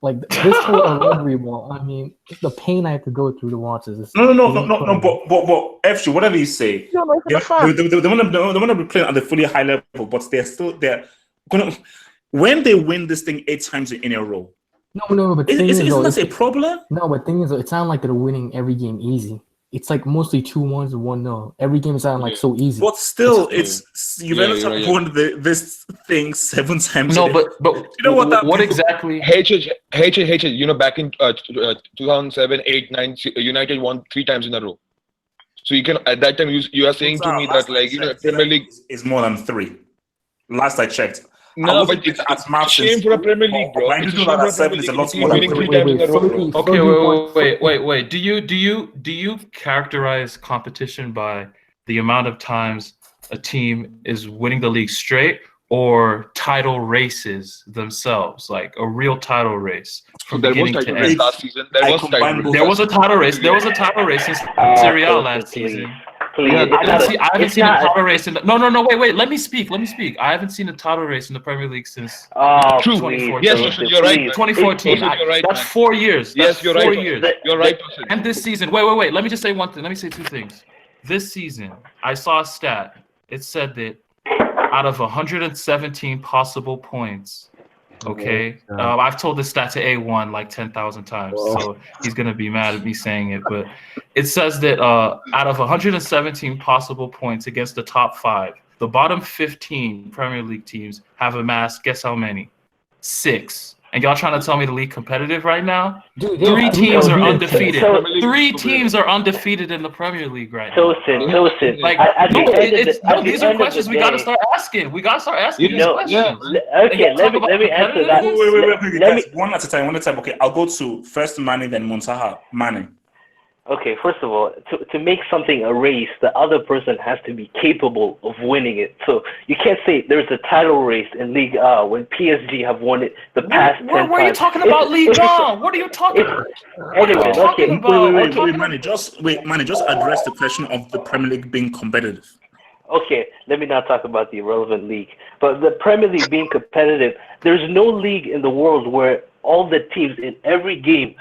Like this whole Allegri ball. I mean, the pain I have to go through to watch this. No. But actually, whatever you say, they want to be playing at the fully high level, but they're gonna when they win this thing 8 times in a row. No, but isn't that a problem? No, but thing is, it sounds like they're winning every game easy. It's like mostly 2-1s and 1-0. Every game sounds like so easy. But still, Juventus have won this thing 7 times. No, but you know what exactly? You know, back in 2007, 8, 9, United won 3 times in a row. So you can at that time you are saying to me that Premier League is more than 3. Last I checked. No, but it's a shame for a Premier League, bro. It's a shame for a Premier League. Okay, wait. Do you characterize competition by the amount of times a team is winning the league straight, or title races themselves, like a real title race from beginning to end? Last season. There was a title race. There was a title race in Serie A last season. I haven't seen a title race in No, wait. Let me speak. I haven't seen a title race in the Premier League since 2014. Yes, you're right. 2014. That's 4 years. Yes, you're right. 4 years. You're right. And this season, wait. Let me just say one thing. Let me say 2 things. This season, I saw a stat. It said that out of 117 possible points, okay, I've told this stat to A1 like 10,000 times, so he's gonna be mad at me saying it, but it says that out of 117 possible points against the top 5, the bottom 15 Premier League teams have amassed, guess how many? 6. And y'all trying to tell me the league competitive right now? Dude, 3 teams are undefeated. 3 teams are undefeated in the Premier League right now. Tosin. Like, these are questions we got to start asking. We got to start asking these questions. Okay, let me answer that. Wait, one at a time. Okay, I'll go to first Mane, then Montaha. Mane. Okay, first of all, to make something a race, the other person has to be capable of winning it. So you can't say there's a title race in Ligue 1 when PSG have won it the past 10 times. Where are you talking about Ligue 1? What are you talking about? Wait, Manny, just address the question of the Premier League being competitive. Okay, let me not talk about the irrelevant league. But the Premier League being competitive, there's no league in the world where all the teams in every game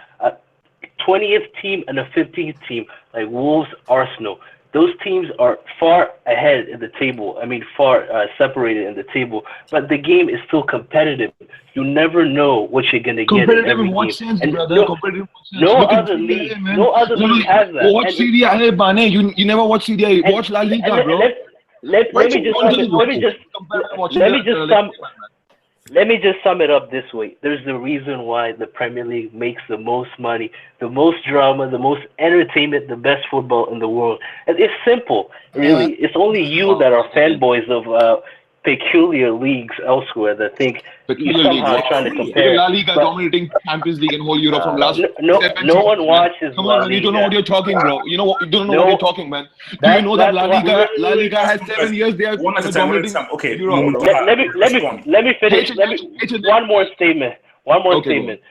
20th team and a 15th team like Wolves, Arsenal. Those teams are far ahead in the table. I mean, far separated in the table. But the game is still competitive. You never know what you're gonna get in every game. And no other league has that. Watch Serie A, Bane. You never watch Serie A. Watch La Liga, bro. Let me just sum it up this way. There's the reason why the Premier League makes the most money, the most drama, the most entertainment, the best football in the world. And it's simple, really. It's only you that are fanboys of peculiar leagues elsewhere that think you somehow trying to compare. La Liga dominating Champions League and whole Europe from last. No one watches. Come on, man, you don't know what you're talking, bro. You don't know what you're talking, man. Do you know that La Liga has 7 years? They are dominating. Okay, let me finish. One more statement. Statement.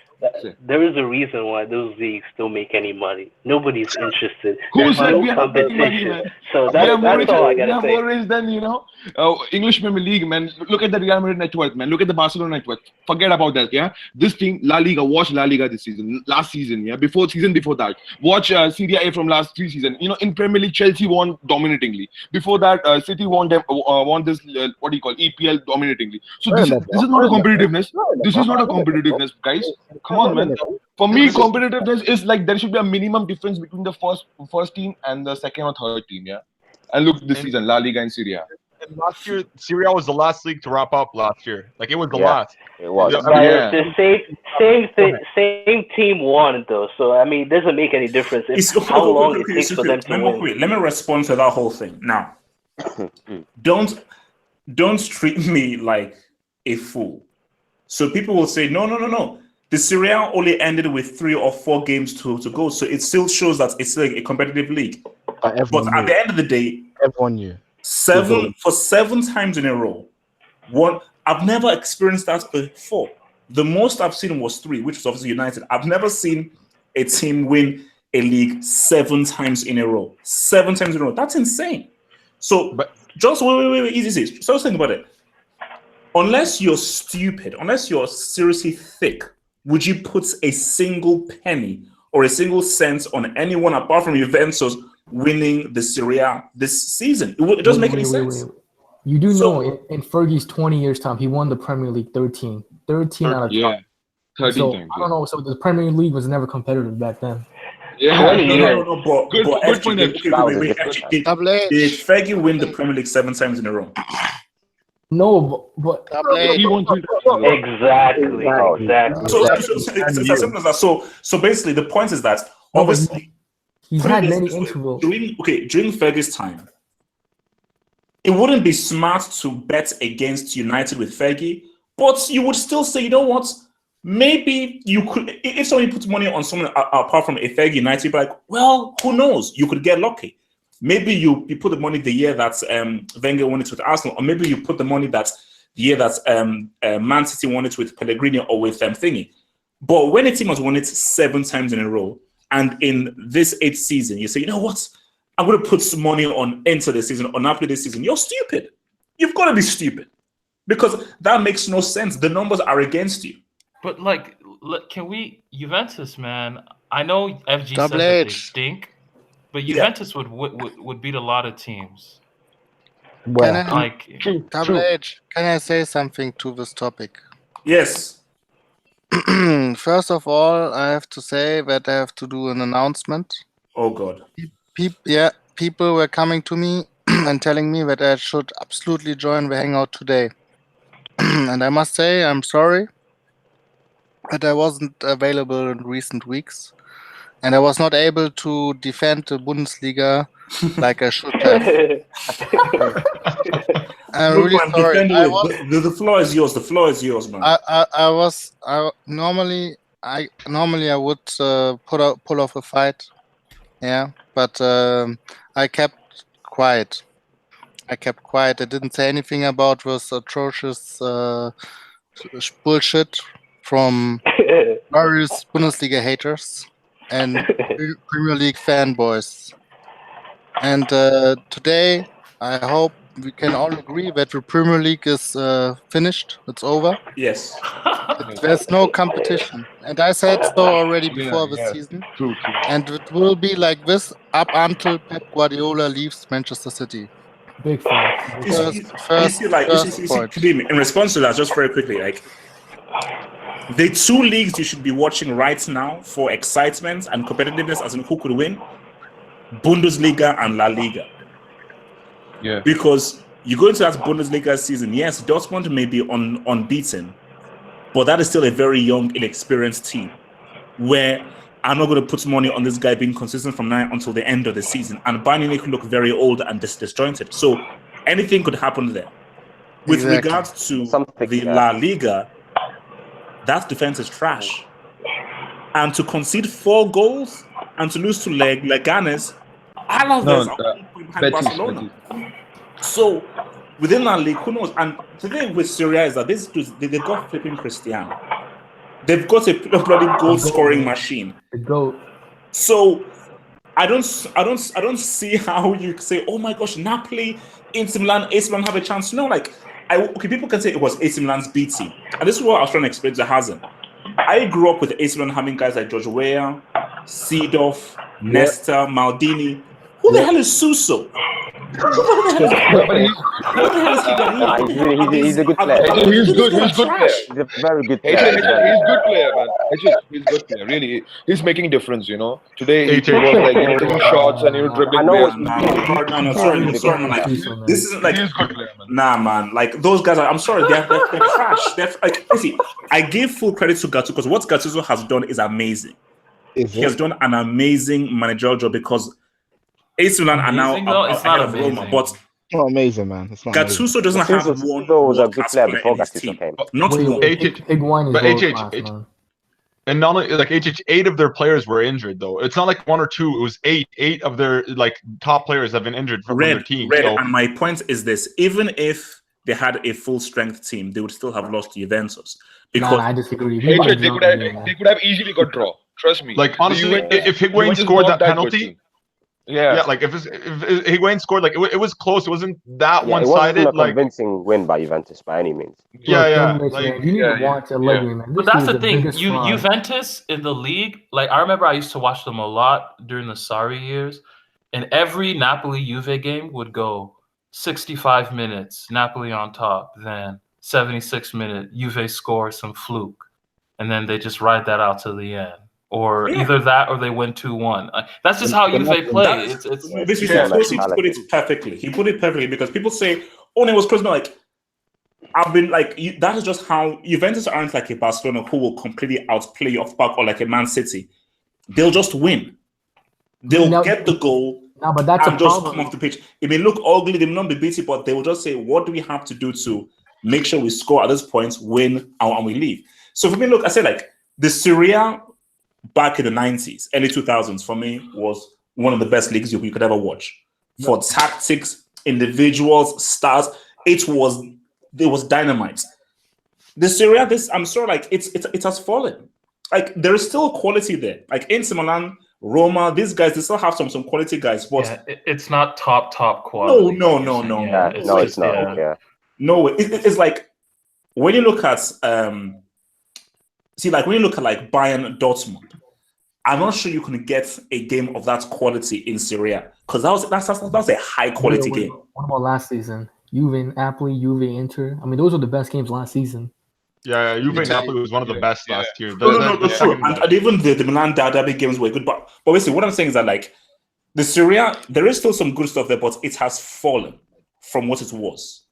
There is a reason why those leagues don't make any money. Nobody's interested. There's no competition. So that's all I gotta say. More race than English Premier League, man. Look at the Real Madrid net worth, man. Look at the Barcelona net worth. Forget about that, yeah. This team, La Liga. Watch La Liga this season, last season, yeah. Before that, watch Serie A from last 3 seasons. In Premier League, Chelsea won dominatingly. Before that, City won this what do you call EPL dominatingly. So this is not a competitiveness. This is not a competitiveness, guys. Come on, man. For me, competitiveness is like there should be a minimum difference between the first team and the second or third team, yeah. And look this season, La Liga and Serie A. And last year, Serie A was the last league to wrap up last year. Like, it was the last. It was. The same team won, though. So, I mean, it doesn't make any difference how long it takes for them to win. Let me respond to that whole thing. Now, don't treat me like a fool. So people will say, no. The Serie A only ended with 3 or 4 games to go. So it still shows that it's like a competitive league. But at the end of the day, everyone knew. 7 times in a row. I've never experienced that before. The most I've seen was 3, which was obviously United. I've never seen a team win a league 7 times in a row. 7 times in a row. That's insane. So, but just wait, easy. So think about it. Unless you're stupid, unless you're seriously thick, would you put a single penny or a single cent on anyone apart from Juventus winning the Serie A this season? It doesn't make any sense. You do know in Fergie's 20 years time, he won the Premier League 13 out of 20. 13 so times, I don't know. So the Premier League was never competitive back then. Yeah, no. But did Fergie win the Premier League 7 times in a row? No, but exactly. So basically, the point is that obviously he's had many intervals. During Fergie's time, it wouldn't be smart to bet against United with Fergie, but you would still say, you know what? Maybe you could, if somebody puts money on someone apart from a Fergie United, you'd be like, well, who knows? You could get lucky. Maybe you put the money the year that Wenger won it with Arsenal, or maybe you put the money that the year that Man City won it with Pellegrini or with Thingy. But when a team has won it 7 times in a row, and in this 8th season, you say, you know what? I'm going to put some money on Inter this season, on Napoli this season. You're stupid. You've got to be stupid. Because that makes no sense. The numbers are against you. But, can we... Juventus, man, I know FG says that they stink, but Juventus would beat a lot of teams. Well, can I say something to this topic? Yes. First of all, I have to say that I have to do an announcement. Oh, God. People were coming to me and telling me that I should absolutely join the Hangout today. And I must say, I'm sorry that I wasn't available in recent weeks. And I was not able to defend the Bundesliga like I should have. I'm really sorry. The floor is yours. The floor is yours, man. Normally I would pull off a fight. Yeah, but I kept quiet. I didn't say anything about this atrocious bullshit from various Bundesliga haters and Premier League fanboys. And today, I hope we can all agree that the Premier League is finished. It's over. Yes. There's no competition, and I said so already before the season. True. And it will be like this up until Pep Guardiola leaves Manchester City. Big facts. In response to that, just very quickly, like the two leagues you should be watching right now for excitement and competitiveness, as in who could win, Bundesliga and La Liga. Yeah. Because you go into that Bundesliga season, yes, Dortmund may be unbeaten, but that is still a very young, inexperienced team where I'm not going to put money on this guy being consistent from now until the end of the season. And Bayern Munich look very old and disjointed. So anything could happen there. With regards to the La Liga, that defense is trash. And to concede 4 goals and to lose to Leganes, all of those are behind Barcelona. So within that league, who knows? And the thing with Syria is that they've got flipping Cristiano. They've got a bloody goal-scoring machine. So I don't see how you say, oh my gosh, Napoli, AC Milan have a chance. No, like people can say it was AC Milan's B team, and this is what I was trying to explain to Hazen. I grew up with AC Milan having guys like George Weah, Seedorf, Nesta, Maldini. Who the hell is Suso? He's a good player. He's good player. He's a very good player. He's good player, man. He's good player. Really, he's making difference. You know, today he was like taking shots and dribbling. Sorry. This isn't like he's good player, man. Nah, man. Like those guys, I'm sorry, they're trash. They're like, see, I give full credit to Gattuso because what Gattuso has done is amazing. He has done an amazing managerial job because AC Milan are now ahead of Roma, but it's not amazing, man. It's not Gattuso doesn't have one. Was a good player before Gattuso came. Not one. And not only like 8 of their players were injured though. It's not like 1 or 2. It was 8. 8 of their like top players have been injured from their team. And my point is this: even if they had a full strength team, they would still have lost to Juventus. Because I disagree. They could have easily got draw. Trust me. Like honestly, if Higuain scored that penalty. Yeah, like if Higuain scored, like it was close. It wasn't that one-sided. It wasn't a like convincing win by Juventus by any means. But that's the thing. Juventus in the league, like I remember I used to watch them a lot during the Sarri years, and every Napoli Juve game would go 65 minutes, Napoli on top, then 76 minute Juve score some fluke, and then they just ride that out to the end. Or either that or they win 2-1. That's just how Juve play. He put it perfectly. He put it perfectly because people say, "Oh, no, it was close." No, like I've been like that is just how Juventus aren't like a Barcelona who will completely outplay you off park or like a Man City. They'll just win. They'll get the goal. No, but that's and just come off the pitch. It may look ugly, they may not be beaten, but they will just say, "What do we have to do to make sure we score at this point, win, and we leave?" So for me, look, I say like the Syria back in the 90s, early 2000s, for me, was one of the best leagues you could ever watch. For tactics, individuals, stars, it was dynamite. The Serie A, I'm sorry, like it has fallen. Like there is still quality there. Like Inter Milan, Roma, these guys, they still have some quality guys. But it's not top quality. No. It's not. Yeah. No, it's like when you look at when you look at like Bayern Dortmund, I'm not sure you can get a game of that quality in Syria because that was a high quality game. What about last season? Juve Napoli, Juve Inter. I mean, those were the best games last season. Yeah, Juve Napoli was one of the best last year. No, that's true. And even the Milan Derby games were good. But basically, what I'm saying is that like the Syria, there is still some good stuff there, but it has fallen from what it was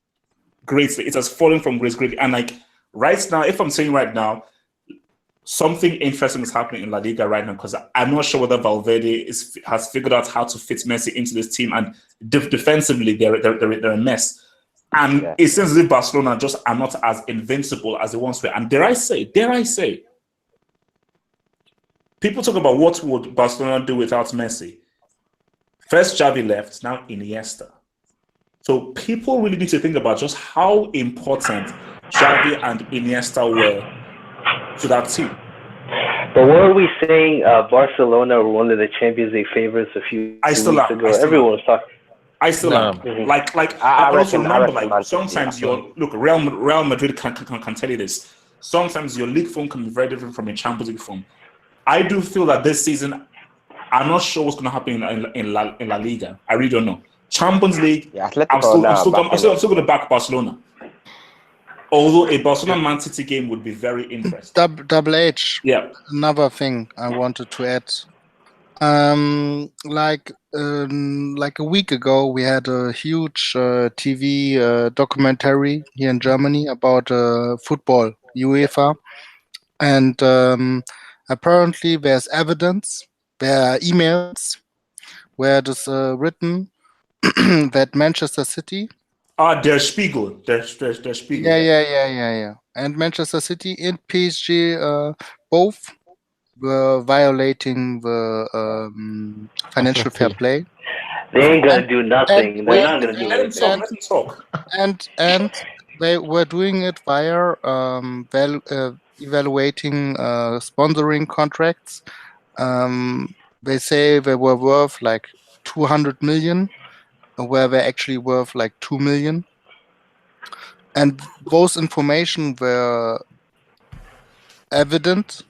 greatly. It has fallen from grace greatly. And like right now, if I'm saying right now, something interesting is happening in La Liga right now because I'm not sure whether Valverde has figured out how to fit Messi into this team, and defensively they're a mess. And it seems as if Barcelona just are not as invincible as they once were. And dare I say, people talk about what would Barcelona do without Messi. First Xavi left, now Iniesta. So people really need to think about just how important Xavi and Iniesta were to that team. But weren't we saying Barcelona were one of the Champions League favorites a few weeks ago? Everyone was talking. I still am. Like I also remember, like sometimes Real Madrid can tell you this. sometimes your league form can be very different from a Champions League form. I do feel that this season, I'm not sure what's going to happen in La Liga. I really don't know. Champions League, Yeah, I'm still going to back Barcelona. Although a Barcelona-Man City game would be very interesting. Double H. Yeah. Another thing I wanted to add. Like a week ago, we had a huge TV documentary here in Germany about football, UEFA, and apparently there's evidence, there are emails where it is written that Manchester City. Der Spiegel. Der Spiegel. Yeah. And Manchester City and PSG both were violating the financial fair play. They ain't gonna do nothing. They're not gonna do anything. Let them talk. And they were doing it via evaluating sponsoring contracts. They say they were worth like 200 million, where they're actually worth like 2 million. And those information were evident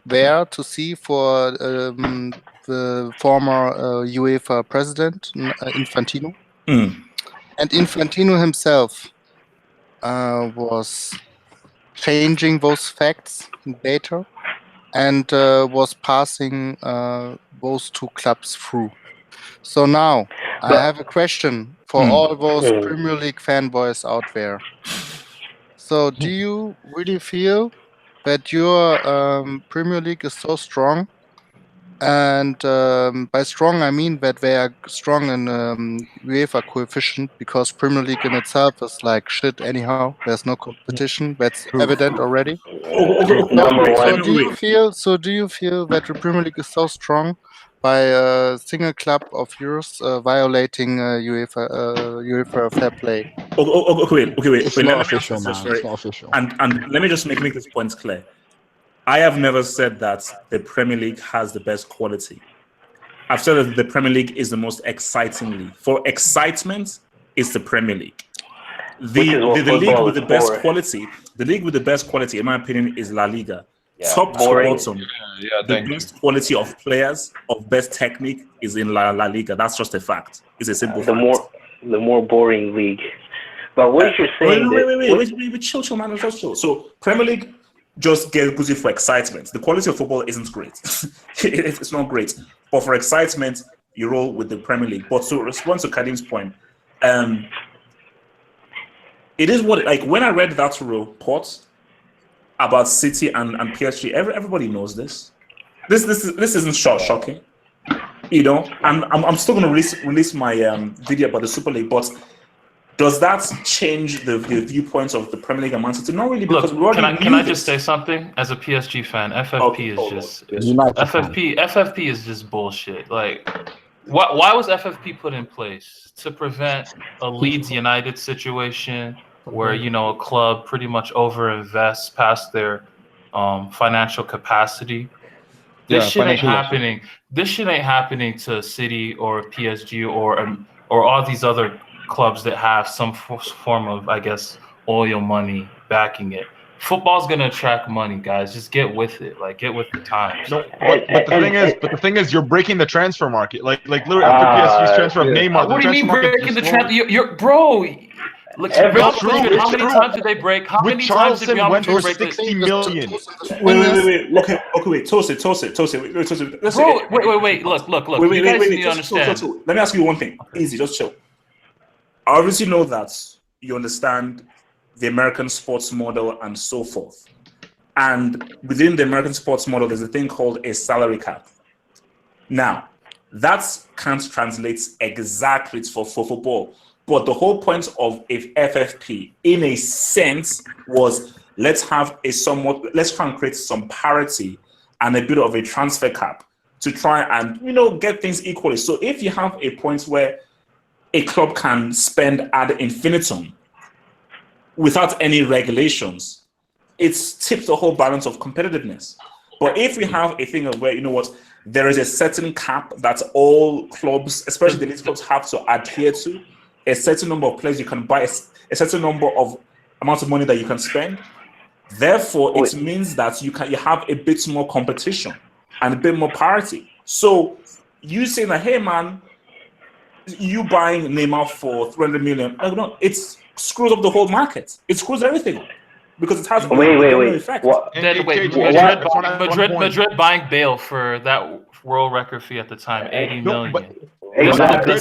there to see for the former UEFA president, Infantino. And Infantino himself was changing those facts and data and was passing those two clubs through. So now I have a question for all those Premier League fanboys out there. So do you really feel that your Premier League is so strong? And by strong, I mean that they are strong in UEFA coefficient, because Premier League in itself is like shit anyhow. There's no competition. That's evident already. So do you feel that the Premier League is so strong by a single club of yours violating UEFA fair play? Okay, wait. It's not official, man. It's not official. And let me just make this point clear. I have never said that the Premier League has the best quality. I've said that the Premier League is the most exciting league. For excitement, it's the Premier League. The league with the best quality, in my opinion, is La Liga. Yeah. Top to bottom, the best quality of players, of best technique is in La Liga. That's just a fact. It's a simple fact. The more boring league. But what you're saying? Wait, chill, man. Just chill. So Premier League just get busy for excitement. The quality of football isn't great. It's not great. But for excitement, you roll with the Premier League. But to respond to Kadim's point, it is what, like, when I read that report about City and PSG, everybody knows this. This isn't shocking. You know, and I'm still going to release my video about the Super League, but does that change the viewpoints of the Premier League and Man City? Not really, because can I just say something? As a PSG fan, FFP is just bullshit. Like, why was FFP put in place? To prevent a Leeds United situation where, you know, a club pretty much overinvests past their financial capacity. This shit ain't happening. This shit ain't happening to City or PSG or all these other clubs that have some form of, I guess, oil money backing it. Football's gonna attract money, guys. Just get with it. Like, get with the times. No, but the thing is, you're breaking the transfer market. Like literally after PSG's transfer of Neymar. What do you mean breaking the transfer? You're bro. Look, how many times did they break? How many times did Real Madrid break? 60 million. Wait. Okay, toast it. Bro, wait. Look. You guys need to understand. Let me ask you one thing. Easy, just chill. I obviously know that you understand the American sports model and so forth. And within the American sports model, there's a thing called a salary cap. Now, that can't translate exactly for football. But the whole point of a FFP, in a sense, was let's try and create some parity and a bit of a transfer cap to try and, you know, get things equally. So if you have a point where a club can spend ad infinitum without any regulations, it's tipped the whole balance of competitiveness. But if we have a thing of where, you know what, there is a certain cap that all clubs, especially the elite clubs, have to adhere to, a certain number of players you can buy, a certain number of amount of money that you can spend, Therefore, it means that you have a bit more competition and a bit more parity. So you saying that, hey man, you buying Neymar for 300 million, I don't know, it screws up the whole market. It screws everything up because it has a domino effect. Madrid buying Bale for that world record fee at the time, 80 million. Exactly.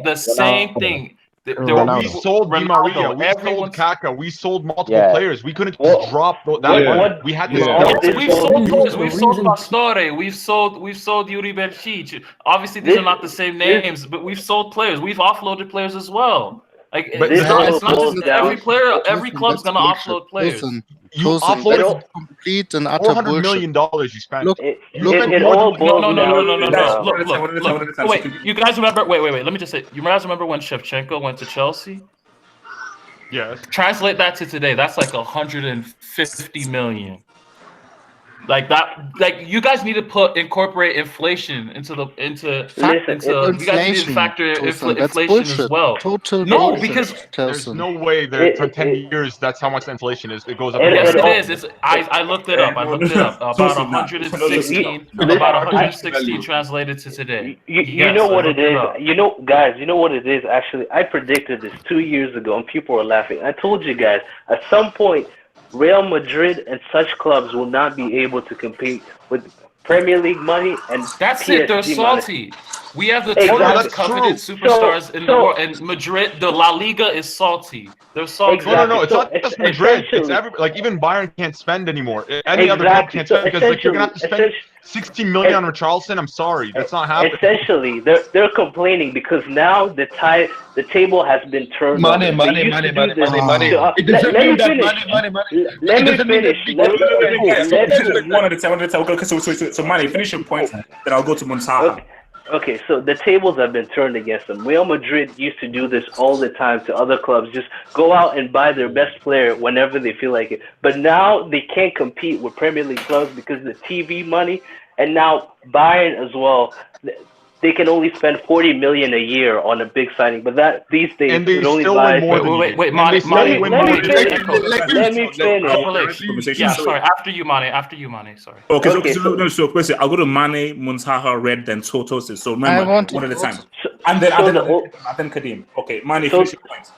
The same thing. We sold Di Maria, we sold Kaká, we sold multiple players. We couldn't just drop that money. We had to sell. We've sold players. We've sold Pastore. We've sold Yuri Berčić. Obviously, these are not the same names, but we've sold players. We've offloaded players as well. Like it's not just every player. Every club's gonna offload players. You offloaded complete and utter $400 million you spent. Look, it all boils down. Look. Wait, you guys remember? Wait. Let me just say. You guys remember when Shevchenko went to Chelsea? Yes. Translate that to today. That's like 150 million. Like that. Like you guys need to incorporate inflation into. You guys need to factor inflation as well. No, because there's no way that for 10 years that's how much inflation is. It goes up. Yes, it is. I looked it up. About 116 translated to today. You know what it is. You know, guys. You know what it is. Actually, I predicted this 2 years ago, and people were laughing. I told you guys at some point, Real Madrid and such clubs will not be able to compete with Premier League money and that's PSG it. They're salty. Money. We have the two most coveted superstars in the world, and Madrid, the La Liga is salty. They're salty. Exactly. No, it's not just Madrid. It's like even Bayern can't spend anymore. Any other club can't spend because like you're gonna have to spend 60 million on Richarlison. I'm sorry, that's not happening. Essentially, they're complaining because now the table has been turned. Money. It doesn't mean that money. Let me finish. One at a time. So Manny, finish your point. Then I'll go to Muntaha. Okay, so the tables have been turned against them. Real Madrid used to do this all the time to other clubs, just go out and buy their best player whenever they feel like it. But now they can't compete with Premier League clubs because of the TV money, and now Bayern as well. They can only spend 40 million a year on a big signing, but that these days and they would only still buy. Wait, Let me finish. Yeah, sorry. After you, Mane. Sorry. Okay. So basically, I'll go to Mane, Muntaha, Red, then Toto. So remember, one at a time. And then Kadim. Okay, Mane, finish your point.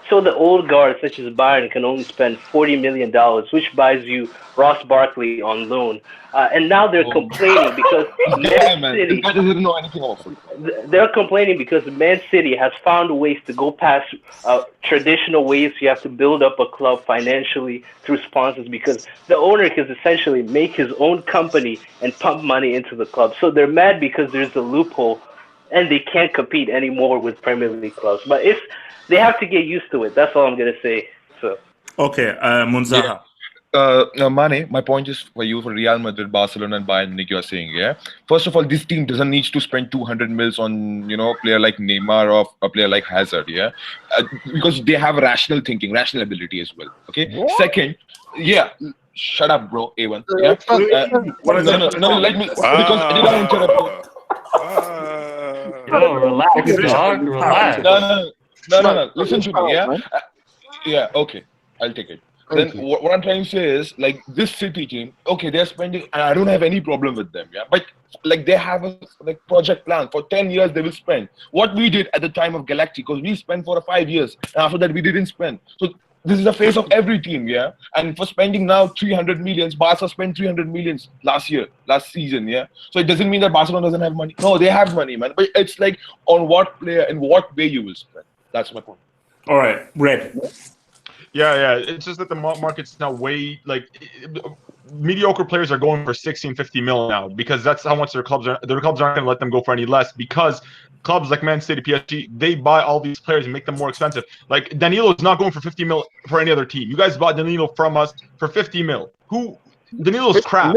So the old guard, such as Bayern, can only spend $40 million, which buys you Ross Barkley on loan. And now they're complaining because they're complaining because Man City has found ways to go past traditional ways. You have to build up a club financially through sponsors because the owner can essentially make his own company and pump money into the club. So they're mad because there's a loophole and they can't compete anymore with Premier League clubs. But they have to get used to it. That's all I'm going to say. So. Okay, Munzaha. Mane, my point is for you, for Real Madrid, Barcelona, and Bayern Munich, you're saying, yeah? First of all, this team doesn't need to spend 200 mils on, a player like Neymar or a player like Hazard, yeah? Because they have rational thinking, rational ability as well, okay? What? Second, shut up, bro, A1. Yeah? No, let me, because I didn't interrupt you. Relax, dog, relax. No, listen to me, yeah? Okay, I'll take it. Then what I'm trying to say is, like, this City team, okay, they're spending, and I don't have any problem with them, yeah? But, like, they have a project plan. For 10 years, they will spend. What we did at the time of Galacticos, we spent for 5 years. And after that, we didn't spend. So, this is the face of every team, yeah? And for spending now 300 millions, Barca spent 300 millions last season, yeah? So, it doesn't mean that Barcelona doesn't have money. No, they have money, man. But it's like, on what player and what way you will spend. That's my point. All right, Red. Yeah. It's just that the market's now way mediocre players are going for 16-50 mil now because that's how much their clubs are. Their clubs aren't going to let them go for any less because clubs like Man City, PSG, they buy all these players and make them more expensive. Like Danilo is not going for 50 mil for any other team. You guys bought Danilo from us for 50 mil. Danilo's crap.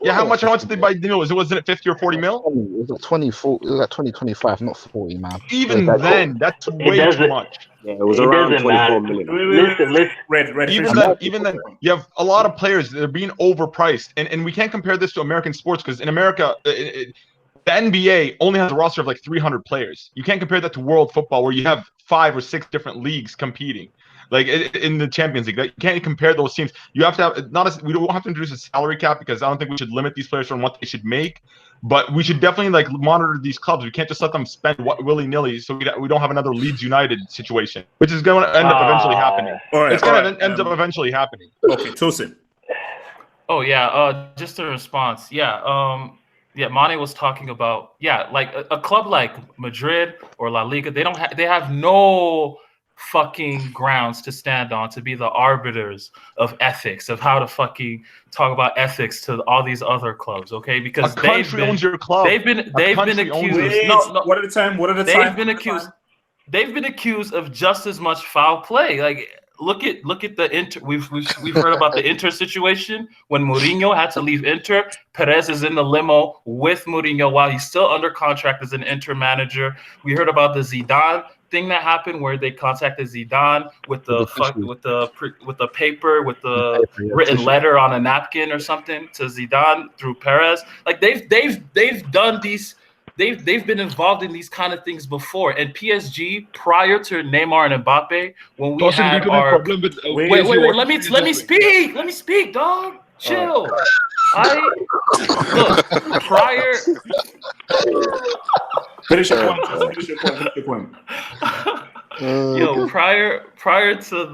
Yeah, how much did they buy Danilo? Wasn't it 50 or 40 mil? It was like 24. It was like 20-25, not 40, man. Even then, that's way too much. Yeah, it was around 24 million. Listen. Red. Even then, you have a lot of players that are being overpriced, and we can't compare this to American sports because in America, the NBA only has a roster of like 300 players. You can't compare that to world football where you have 5 or 6 different leagues competing. like in the Champions League. You can't compare those teams. You have to have we don't have to introduce a salary cap because I don't think we should limit these players from what they should make. But we should definitely like monitor these clubs. We can't just let them spend willy nilly, so we don't have another Leeds United situation, which is going to end up eventually happening. It's going to end up eventually happening. Okay, Tosin. Oh yeah, just a response. Yeah, Mane was talking about like a club like Madrid or La Liga. They have no fucking grounds to stand on to be the arbiters of ethics, of how to fucking talk about ethics to all these other clubs, okay? Because a country owns your club. They've been accused. No, one at a time. They've been accused of just as much foul play. Like look at the Inter. We've heard about the Inter situation when Mourinho had to leave Inter. Perez is in the limo with Mourinho while he's still under contract as an Inter manager. We heard about the Zidane thing that happened where they contacted Zidane with the paper, with the written letter on a napkin or something to Zidane through Perez. Like they've done these. They've been involved in these kind of things before. And PSG, prior to Neymar and Mbappe, when we had our wait, let me speak, dog. Chill. Prior. Finish your point. Yo, prior to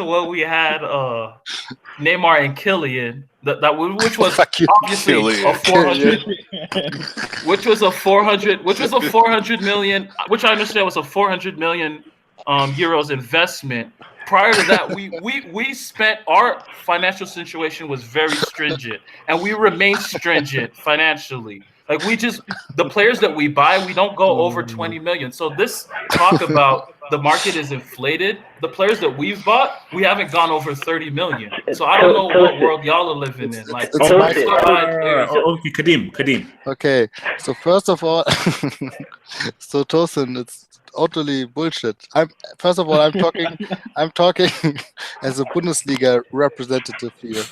what we had, Neymar and Kylian, which was obviously a 400, which was a 400 million, which I understand was a 400 million euros investment. Prior to that, we spent, our financial situation was very stringent, and we remain stringent financially. Like the players that we buy, we don't go over 20 million. So this talk about the market is inflated. The players that we've bought, we haven't gone over 30 million. So I don't know what world y'all are living in. Like, okay, Kadim. Okay, so first of all, so Tosin, it's totally bullshit. I'm talking as a Bundesliga representative here.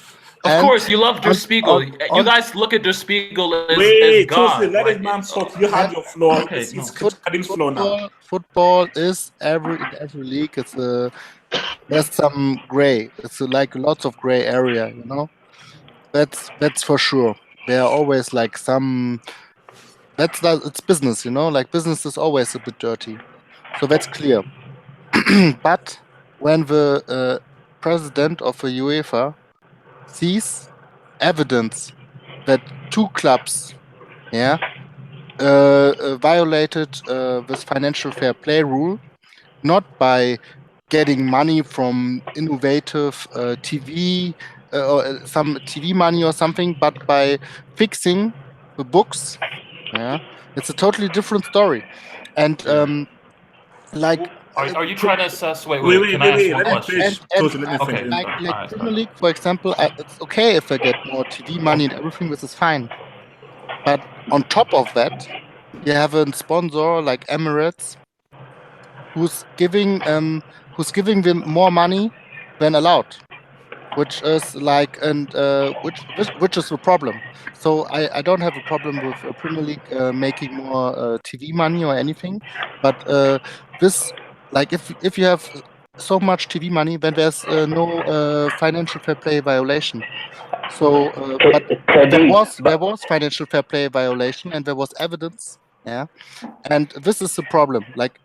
Of course, you love Der Spiegel. You guys look at Der Spiegel as God. Let his man talk. You have your floor. Okay, it's Kadim's floor now. Football is every league. There's some gray. It's like lots of gray area. You know, that's for sure. There are always like some. It's business. You know, like business is always a bit dirty. So that's clear. But when the president of the UEFA sees evidence that two clubs violated this financial fair play rule, not by getting money from innovative TV or some TV money or something, but by fixing the books. It's a totally different story. And are you trying to assess? Wait. Can I ask one question? Like Premier League, for example, it's okay if I get more TV money and everything. This is fine. But on top of that, you have a sponsor like Emirates, who's giving them more money than allowed, which is like which is a problem. So I don't have a problem with Premier League making more TV money or anything, but this. Like if you have so much TV money, then there's no financial fair play violation. So, but there was financial fair play violation, and there was evidence. And this is the problem. Like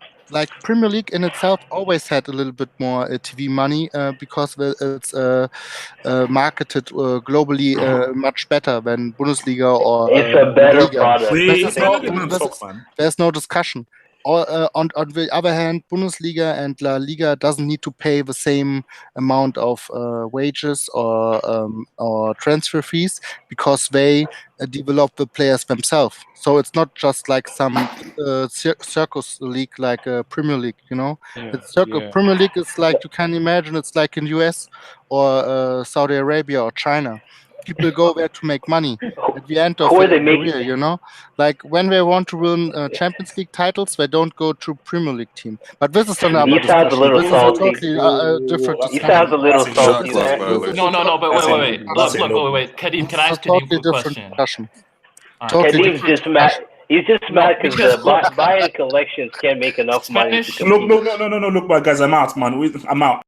Premier League in itself always had a little bit more TV money because it's marketed globally much better than Bundesliga or it's a better product. There's no discussion. On the other hand, Bundesliga and La Liga doesn't need to pay the same amount of wages or transfer fees because they develop the players themselves. So it's not just like some circus league like Premier League, you know. Premier League is like, you can imagine, it's like in US or Saudi Arabia or China. People go there to make money at the end of their career, you know. Like when they want to win Champions League titles, they don't go to Premier League team. But this is another discussion. This is a totally different discussion. You sound a little salty. No, but wait. Look, Kadim, can I ask Kadim a question? Kadim's just mad. He's just mad because the Bayern collections can't make enough money. Spanish- To compete. No, look, guys, I'm out, man. I'm out.